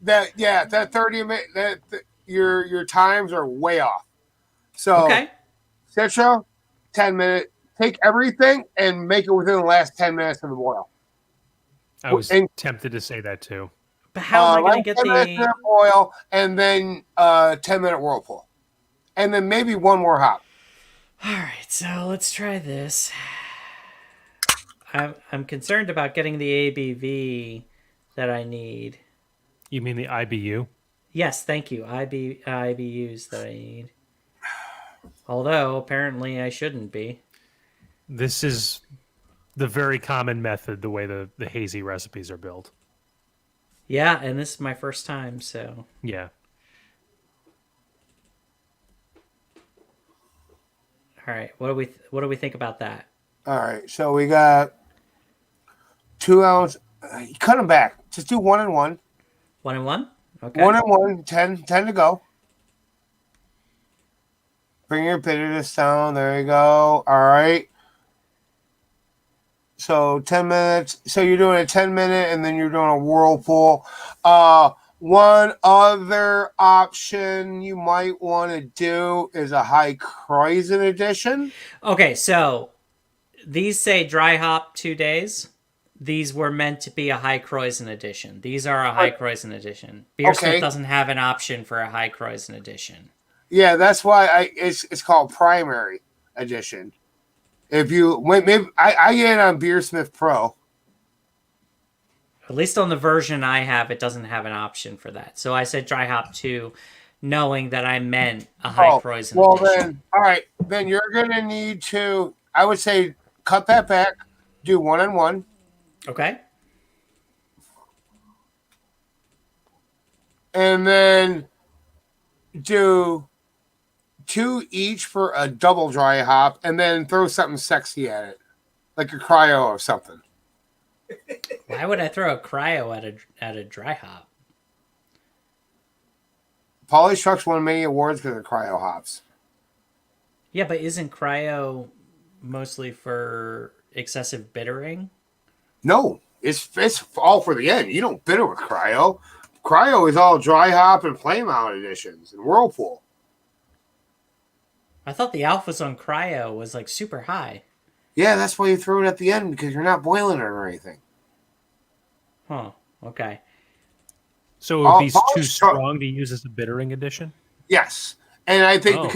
That 30 minute your times are way off. So Okay. Citra, 10 minute. Take everything and make it within the last 10 minutes of the boil. I was tempted to say that too. But how am I going to get 10 minutes the of boil and then 10-minute whirlpool, and then maybe one more hop. All right, so let's try this. I'm concerned about getting the ABV that I need. You mean the IBU? Yes, thank you. IBUs that I need. Although apparently I shouldn't be. This is the very common method, the way the hazy recipes are built. Yeah, and this is my first time, so Yeah. all right. What do we think about that? All right, so we got 2 ounce. Cut them back. Just do 1-1. 1-1? Okay. 1-1, 10 to go. Bring your bitterness down. There you go. All right. So 10 minutes. So you're doing a 10-minute and then you're doing a whirlpool. One other option you might want to do is a high Kreuzen edition. Okay, so these say dry hop 2 days. These were meant to be a high Kreuzen edition. These are a high Kreuzen edition. Beersmith doesn't have an option for a high Kreuzen edition. Yeah, that's why it's called primary edition. If you maybe I get it on Beersmith Pro. At least on the version I have, it doesn't have an option for that. So I said dry hop 2, knowing that I meant a high Kreuzen edition. Then, all right. Then you're going to need to, I would say, cut that back, do 1-1. Okay. And then do 2 each for a double dry hop, and then throw something sexy at it, like a cryo or something. Why would I throw a cryo at a dry hop? Polly's trucks won many awards because of cryo hops. Yeah, but isn't cryo mostly for excessive bittering? No, it's all for the end. You don't bitter with cryo. Cryo is all dry hop and flame out editions and whirlpool. I thought the alphas on cryo was like super high. Yeah, that's why you throw it at the end, because you're not boiling it or anything. Huh. Okay. So it would be too strong to use as a bittering addition? Yes. And I think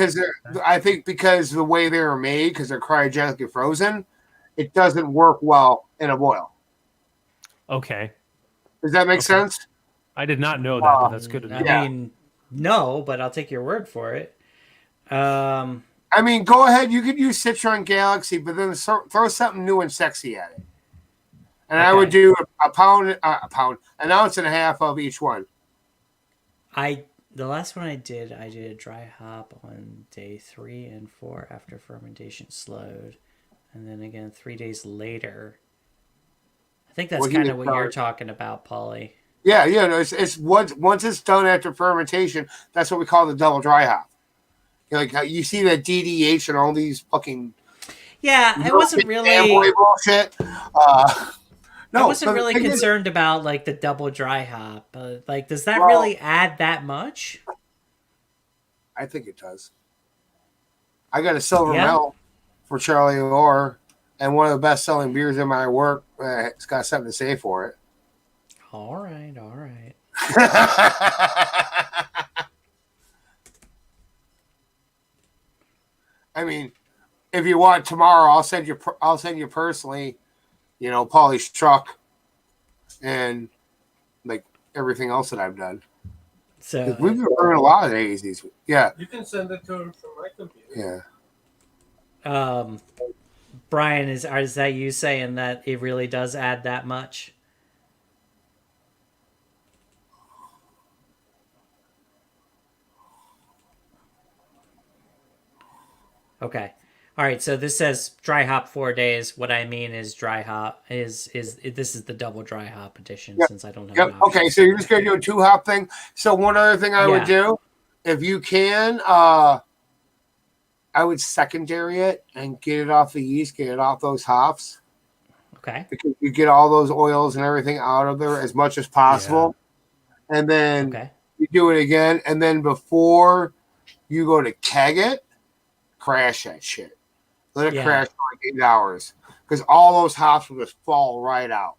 because the way they were made, because they're cryogenically frozen, it doesn't work well in a boil. Okay. Does that make sense? I did not know that, but that's good to know. I mean, no, but I'll take your word for it. I mean, go ahead. You could use Citron Galaxy, but then throw something new and sexy at it. And I would do an ounce and a half of each one. The last one I did a dry hop on day 3 and 4 after fermentation slowed, and then again 3 days later. I think that's kind of what you're talking about, Paulie. Yeah. No, it's once it's done after fermentation. That's what we call the double dry hop. Like you see that DDH and all these fucking I wasn't really bullshit. No, I wasn't really concerned about like the double dry hop. Like, does that really add that much? I think it does. I got a silver medal for Charlie Orr, and one of the best-selling beers in my work. It's got something to say for it. All right. I mean, if you want tomorrow, I'll send you personally, Paulie's truck and like everything else that I've done. So We've been learning a lot of hazies. Yeah. You can send it to him from my computer. Yeah. Brian, is that you saying that it really does add that much? Okay. All right, so this says dry hop 4 days. What I mean is dry hop is this is the double dry hop edition Yep. since I don't have Yep. an option. Okay, so you're just gonna do a 2-hop thing. So one other thing I would do, if you can, I would secondary it and get it off the yeast, get it off those hops. Okay. Because you get all those oils and everything out of there as much as possible. Yeah. And then you do it again. And then before you go to keg it, crash that shit. Let it crash for like 8 hours. Because all those hops will just fall right out.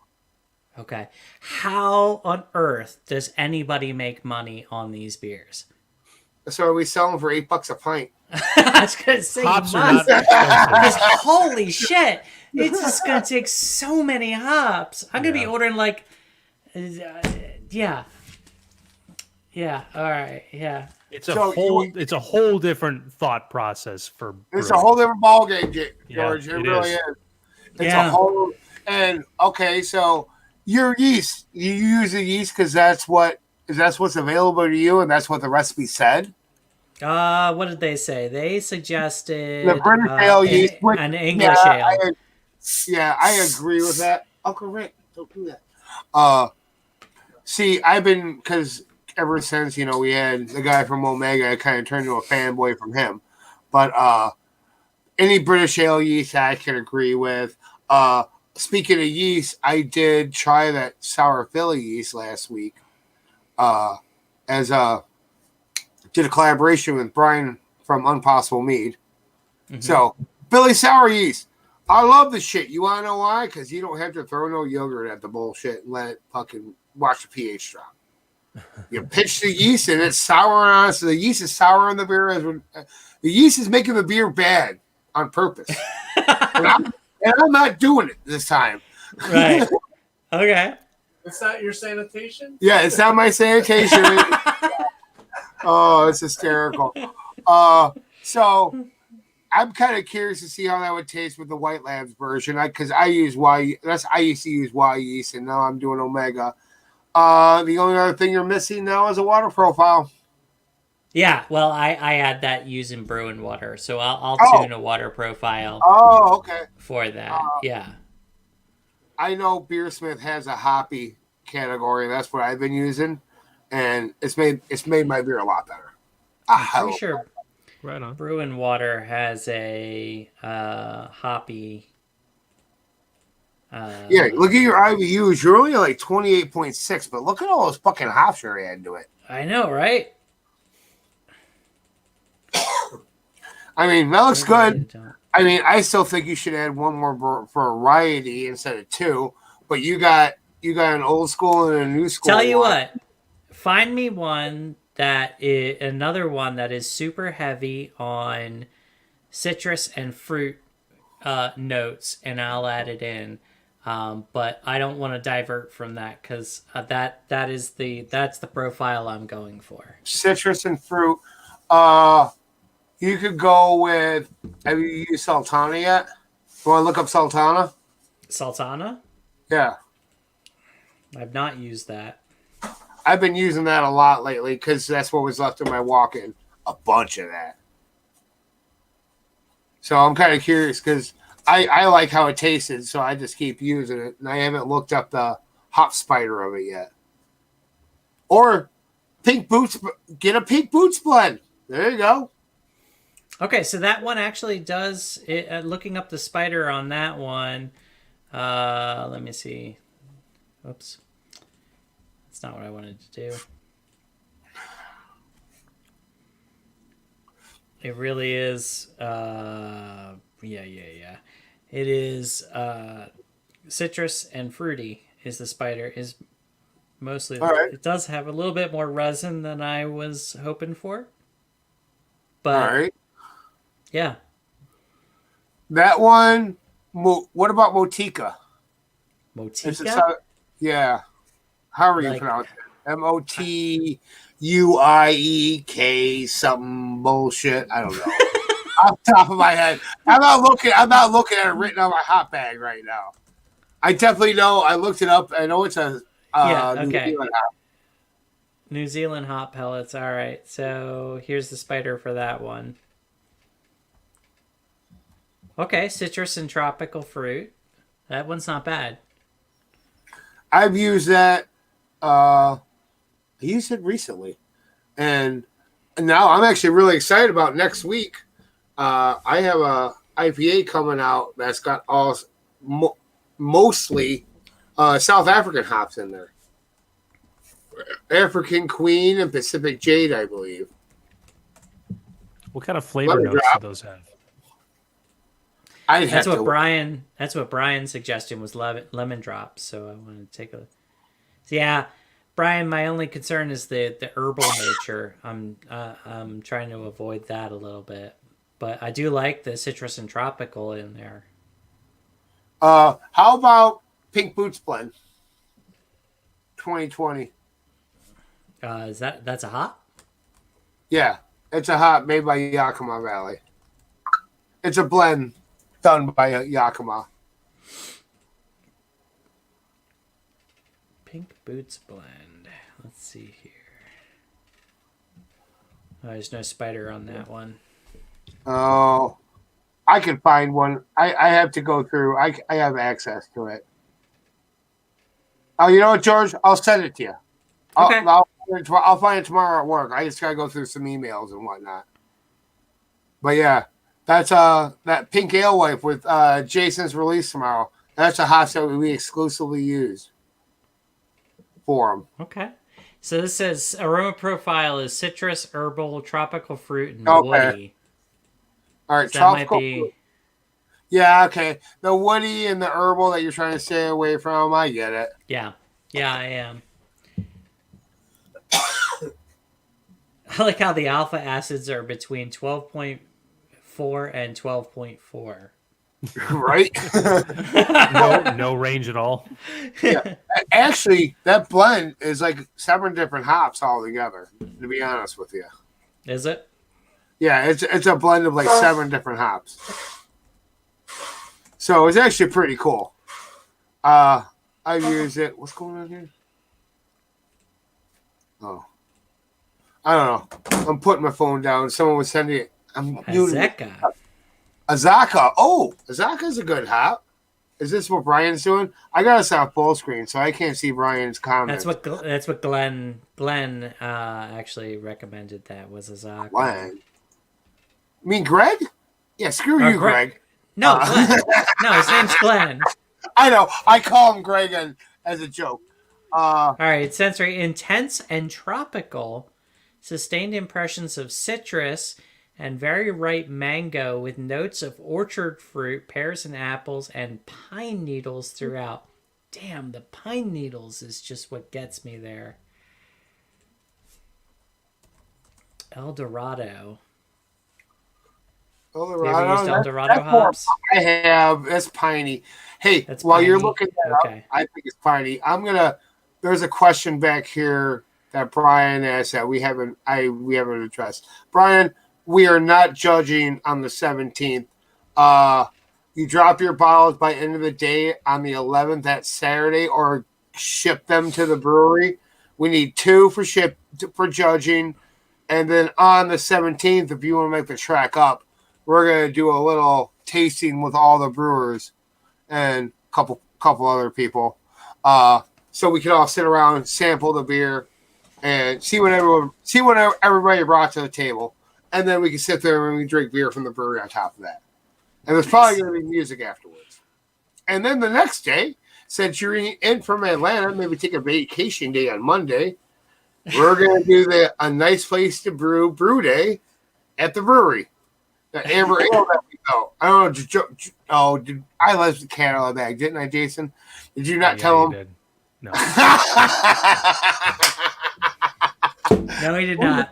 Okay. How on earth does anybody make money on these beers? So we sell them for $8 a pint. I was going to say, hops are not expensive. Holy shit. It's just going to take so many hops. I'm going to be ordering like, yeah. All right. Yeah. It's a whole different thought process for brewing. It's a whole different ballgame, George. Yeah, it really is. It's a whole. And okay, so your yeast, you use the yeast because that's what's available to you, and that's what the recipe said. What did they say? They suggested the British ale yeast, an English ale. I agree with that. Uncle Rick, don't do that. See, I've been because ever since we had the guy from Omega, I kind of turned into a fanboy from him. But any British ale yeast I can agree with. Speaking of yeast, I did try that sour Philly yeast last week. Did a collaboration with Brian from Impossible Mead. Mm-hmm. So Philly sour yeast. I love the shit. You want to know why? Because you don't have to throw no yogurt at the bullshit and let it fucking watch the pH drop. You pitch the yeast and it's sour on it. So the yeast is sour in the beer. The yeast is making the beer bad on purpose. and I'm not doing it this time. Right. Okay. It's not your sanitation? Yeah, it's not my sanitation. Oh, it's hysterical. So I'm kind of curious to see how that would taste with the White Labs version. Because I used to use Y yeast, and now I'm doing Omega. The only other thing you're missing now is a water profile. Yeah, well, I add that using brewing water, so I'll tune a water profile. Oh, okay. For that, yeah. I know Beersmith has a hoppy category. That's what I've been using, and it's made my beer a lot better. I'm pretty sure. Right on. Brewing water has a hoppy. Look at your IBUs. You're only like 28.6, but look at all those fucking hops you're adding to it. I know, right? I mean, that looks good. I mean, I still think you should add one more variety instead of two. But you got an old school and a new school. Tell you what, find me one another one that is super heavy on citrus and fruit notes, and I'll add it in. But I don't want to divert from that because that's the profile I'm going for. Citrus and fruit. You could go with. Have you used Sultana yet? You want to look up Sultana? Sultana? Yeah. I've not used that. I've been using that a lot lately because that's what was left in my walk-in. A bunch of that. So I'm kind of curious because I like how it tasted, so I just keep using it. And I haven't looked up the hop spider of it yet. Or pink boots. Get a pink boots blend. There you go. Okay, so that one actually does. Looking up the spider on that one. Let me see. Oops. That's not what I wanted to do. It really is. Yeah. It is citrus and fruity is the spider. Is mostly. All right. It does have a little bit more resin than I was hoping for. But, all right. Yeah. That one. What about Motica? Motica? Yeah. How are you Like pronouncing it? MOTUIEK something bullshit. I don't know. Off the top of my head, I'm not looking at it written on my hot bag right now. I definitely know. I looked it up. I know it's a New Zealand hop. New Zealand hop pellets. All right. So here's the spider for that one. Okay, citrus and tropical fruit. That one's not bad. I've used that. I used it recently, and now I'm actually really excited about next week. I have a IPA coming out that's got mostly South African hops in there. African Queen and Pacific Jade, I believe. What kind of flavor Lemon notes drop. do those have? That's what Brian's suggestion was, lemon drops. So I want to take a. So yeah, Brian. My only concern is the herbal nature. I'm trying to avoid that a little bit, but I do like the citrus and tropical in there. How about Pink Boots Blend 2020? That's a hop? Yeah, it's a hop made by Yakima Valley. It's a blend done by Yakima. Pink Boots Blend. Let's see here. Oh, there's no spider on that one. Oh, I can find one. I have to go through. I have access to it. Oh, you know what, George? I'll send it to you. Okay. I'll find it tomorrow at work. I just gotta go through some emails and whatnot. But yeah, that's that Pink Alewife with Jason's release tomorrow. That's a hop that we exclusively use for them. Okay. So this says aroma profile is citrus, herbal, tropical fruit, and Okay. woody. All right, So that might tropical. be. Yeah, okay. The woody and the herbal that you're trying to stay away from, I get it. Yeah, I am. I like how the alpha acids are between 12.4 and 12.4. Right? No range at all. Yeah. Actually, that blend is like 7 different hops all together, to be honest with you. Is it? Yeah, it's a blend of like 7 different hops. So it's actually pretty cool. I use it. What's going on here? Oh. I don't know. I'm putting my phone down. Someone was sending it. Azeka. Azaka. Oh, Azaka's a good hop. Is this what Brian's doing? I got us on full screen, so I can't see Brian's comments. That's what Glenn actually recommended. That was Azaka. Glenn. You mean Greg? Yeah, screw you, Greg. No, Glenn. No, his name's Glenn. I know. I call him Greg as a joke. All right, sensory intense and tropical, sustained impressions of citrus and very ripe mango with notes of orchard fruit, pears and apples, and pine needles throughout. Damn, the pine needles is just what gets me there. El Dorado. You ever used El Dorado hops? I have. That's piney. Hey, That's while piney? you're looking that Okay. up, I think it's piney. There's a question back here that Brian asked that we haven't addressed. Brian, we are not judging on the 17th. You drop your bottles by end of the day on the 11th, that Saturday, or ship them to the brewery. We need 2 for judging, and then on the 17th, if you want to make the track up, we're gonna do a little tasting with all the brewers and a couple other people, so we can all sit around, sample the beer, and see what everybody brought to the table, and then we can sit there and we drink beer from the brewery on top of that. And there's probably going to be music afterwards. And then the next day, since you're in from Atlanta, maybe take a vacation day on Monday, we're going to do a nice place to brew day at the brewery. The Amber Ale that we know. I don't know. I left the cat out of the bag, didn't I, Jason? Did you not tell him? Did. No. No, he did not.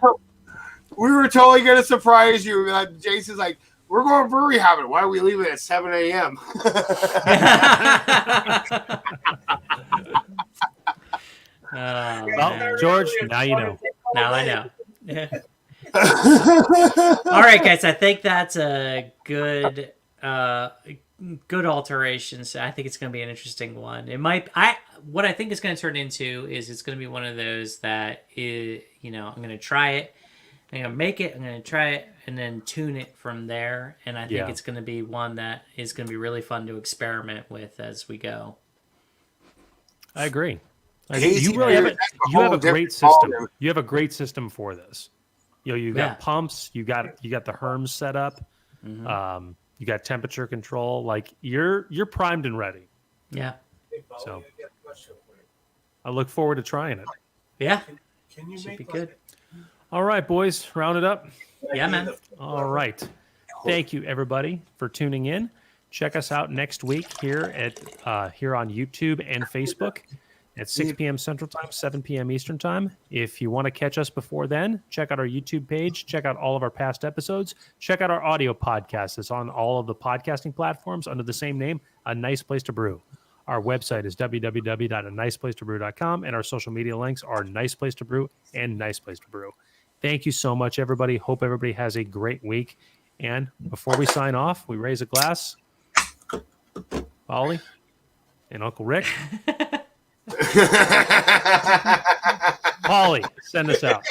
We were totally going to surprise you. Jason's like, we're going brewery hopping. Why are we leaving at 7 a.m.? Well, George, now you know. Now I know. All right, guys. I think that's a good alteration. So I think it's going to be an interesting one. It might. What I think it's going to turn into is it's going to be one of those that is, I'm going to try it. I'm going to make it. I'm going to try it and then tune it from there. And I think it's going to be one that is going to be really fun to experiment with as we go. I agree. Hazy You really have beer, you have a great system. You have a great system for this. You got pumps. You got the Herms set up. Mm-hmm. You got temperature control. Like you're primed and ready. Yeah. So I look forward to trying it. Yeah. Should be good. All right, boys, round it up. Yeah, man. All right. Thank you, everybody, for tuning in. Check us out next week here on YouTube and Facebook at 6 p.m. Central Time, 7 p.m. Eastern Time. If you want to catch us before then, check out our YouTube page. Check out all of our past episodes. Check out our audio podcast. It's on all of the podcasting platforms under the same name, A Nice Place to Brew. Our website is www.aniceplacetobrew.com, and our social media links are Nice Place to Brew and Nice Place to Brew. Thank you so much, everybody. Hope everybody has a great week. And before we sign off, we raise a glass. Ollie and Uncle Rick. Polly, send us out.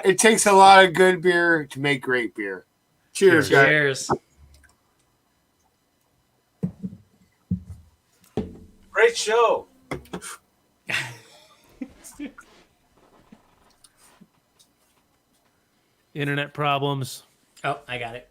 It takes a lot of good beer to make great beer. Cheers, guys. Cheers. Great show. Internet problems. Oh, I got it.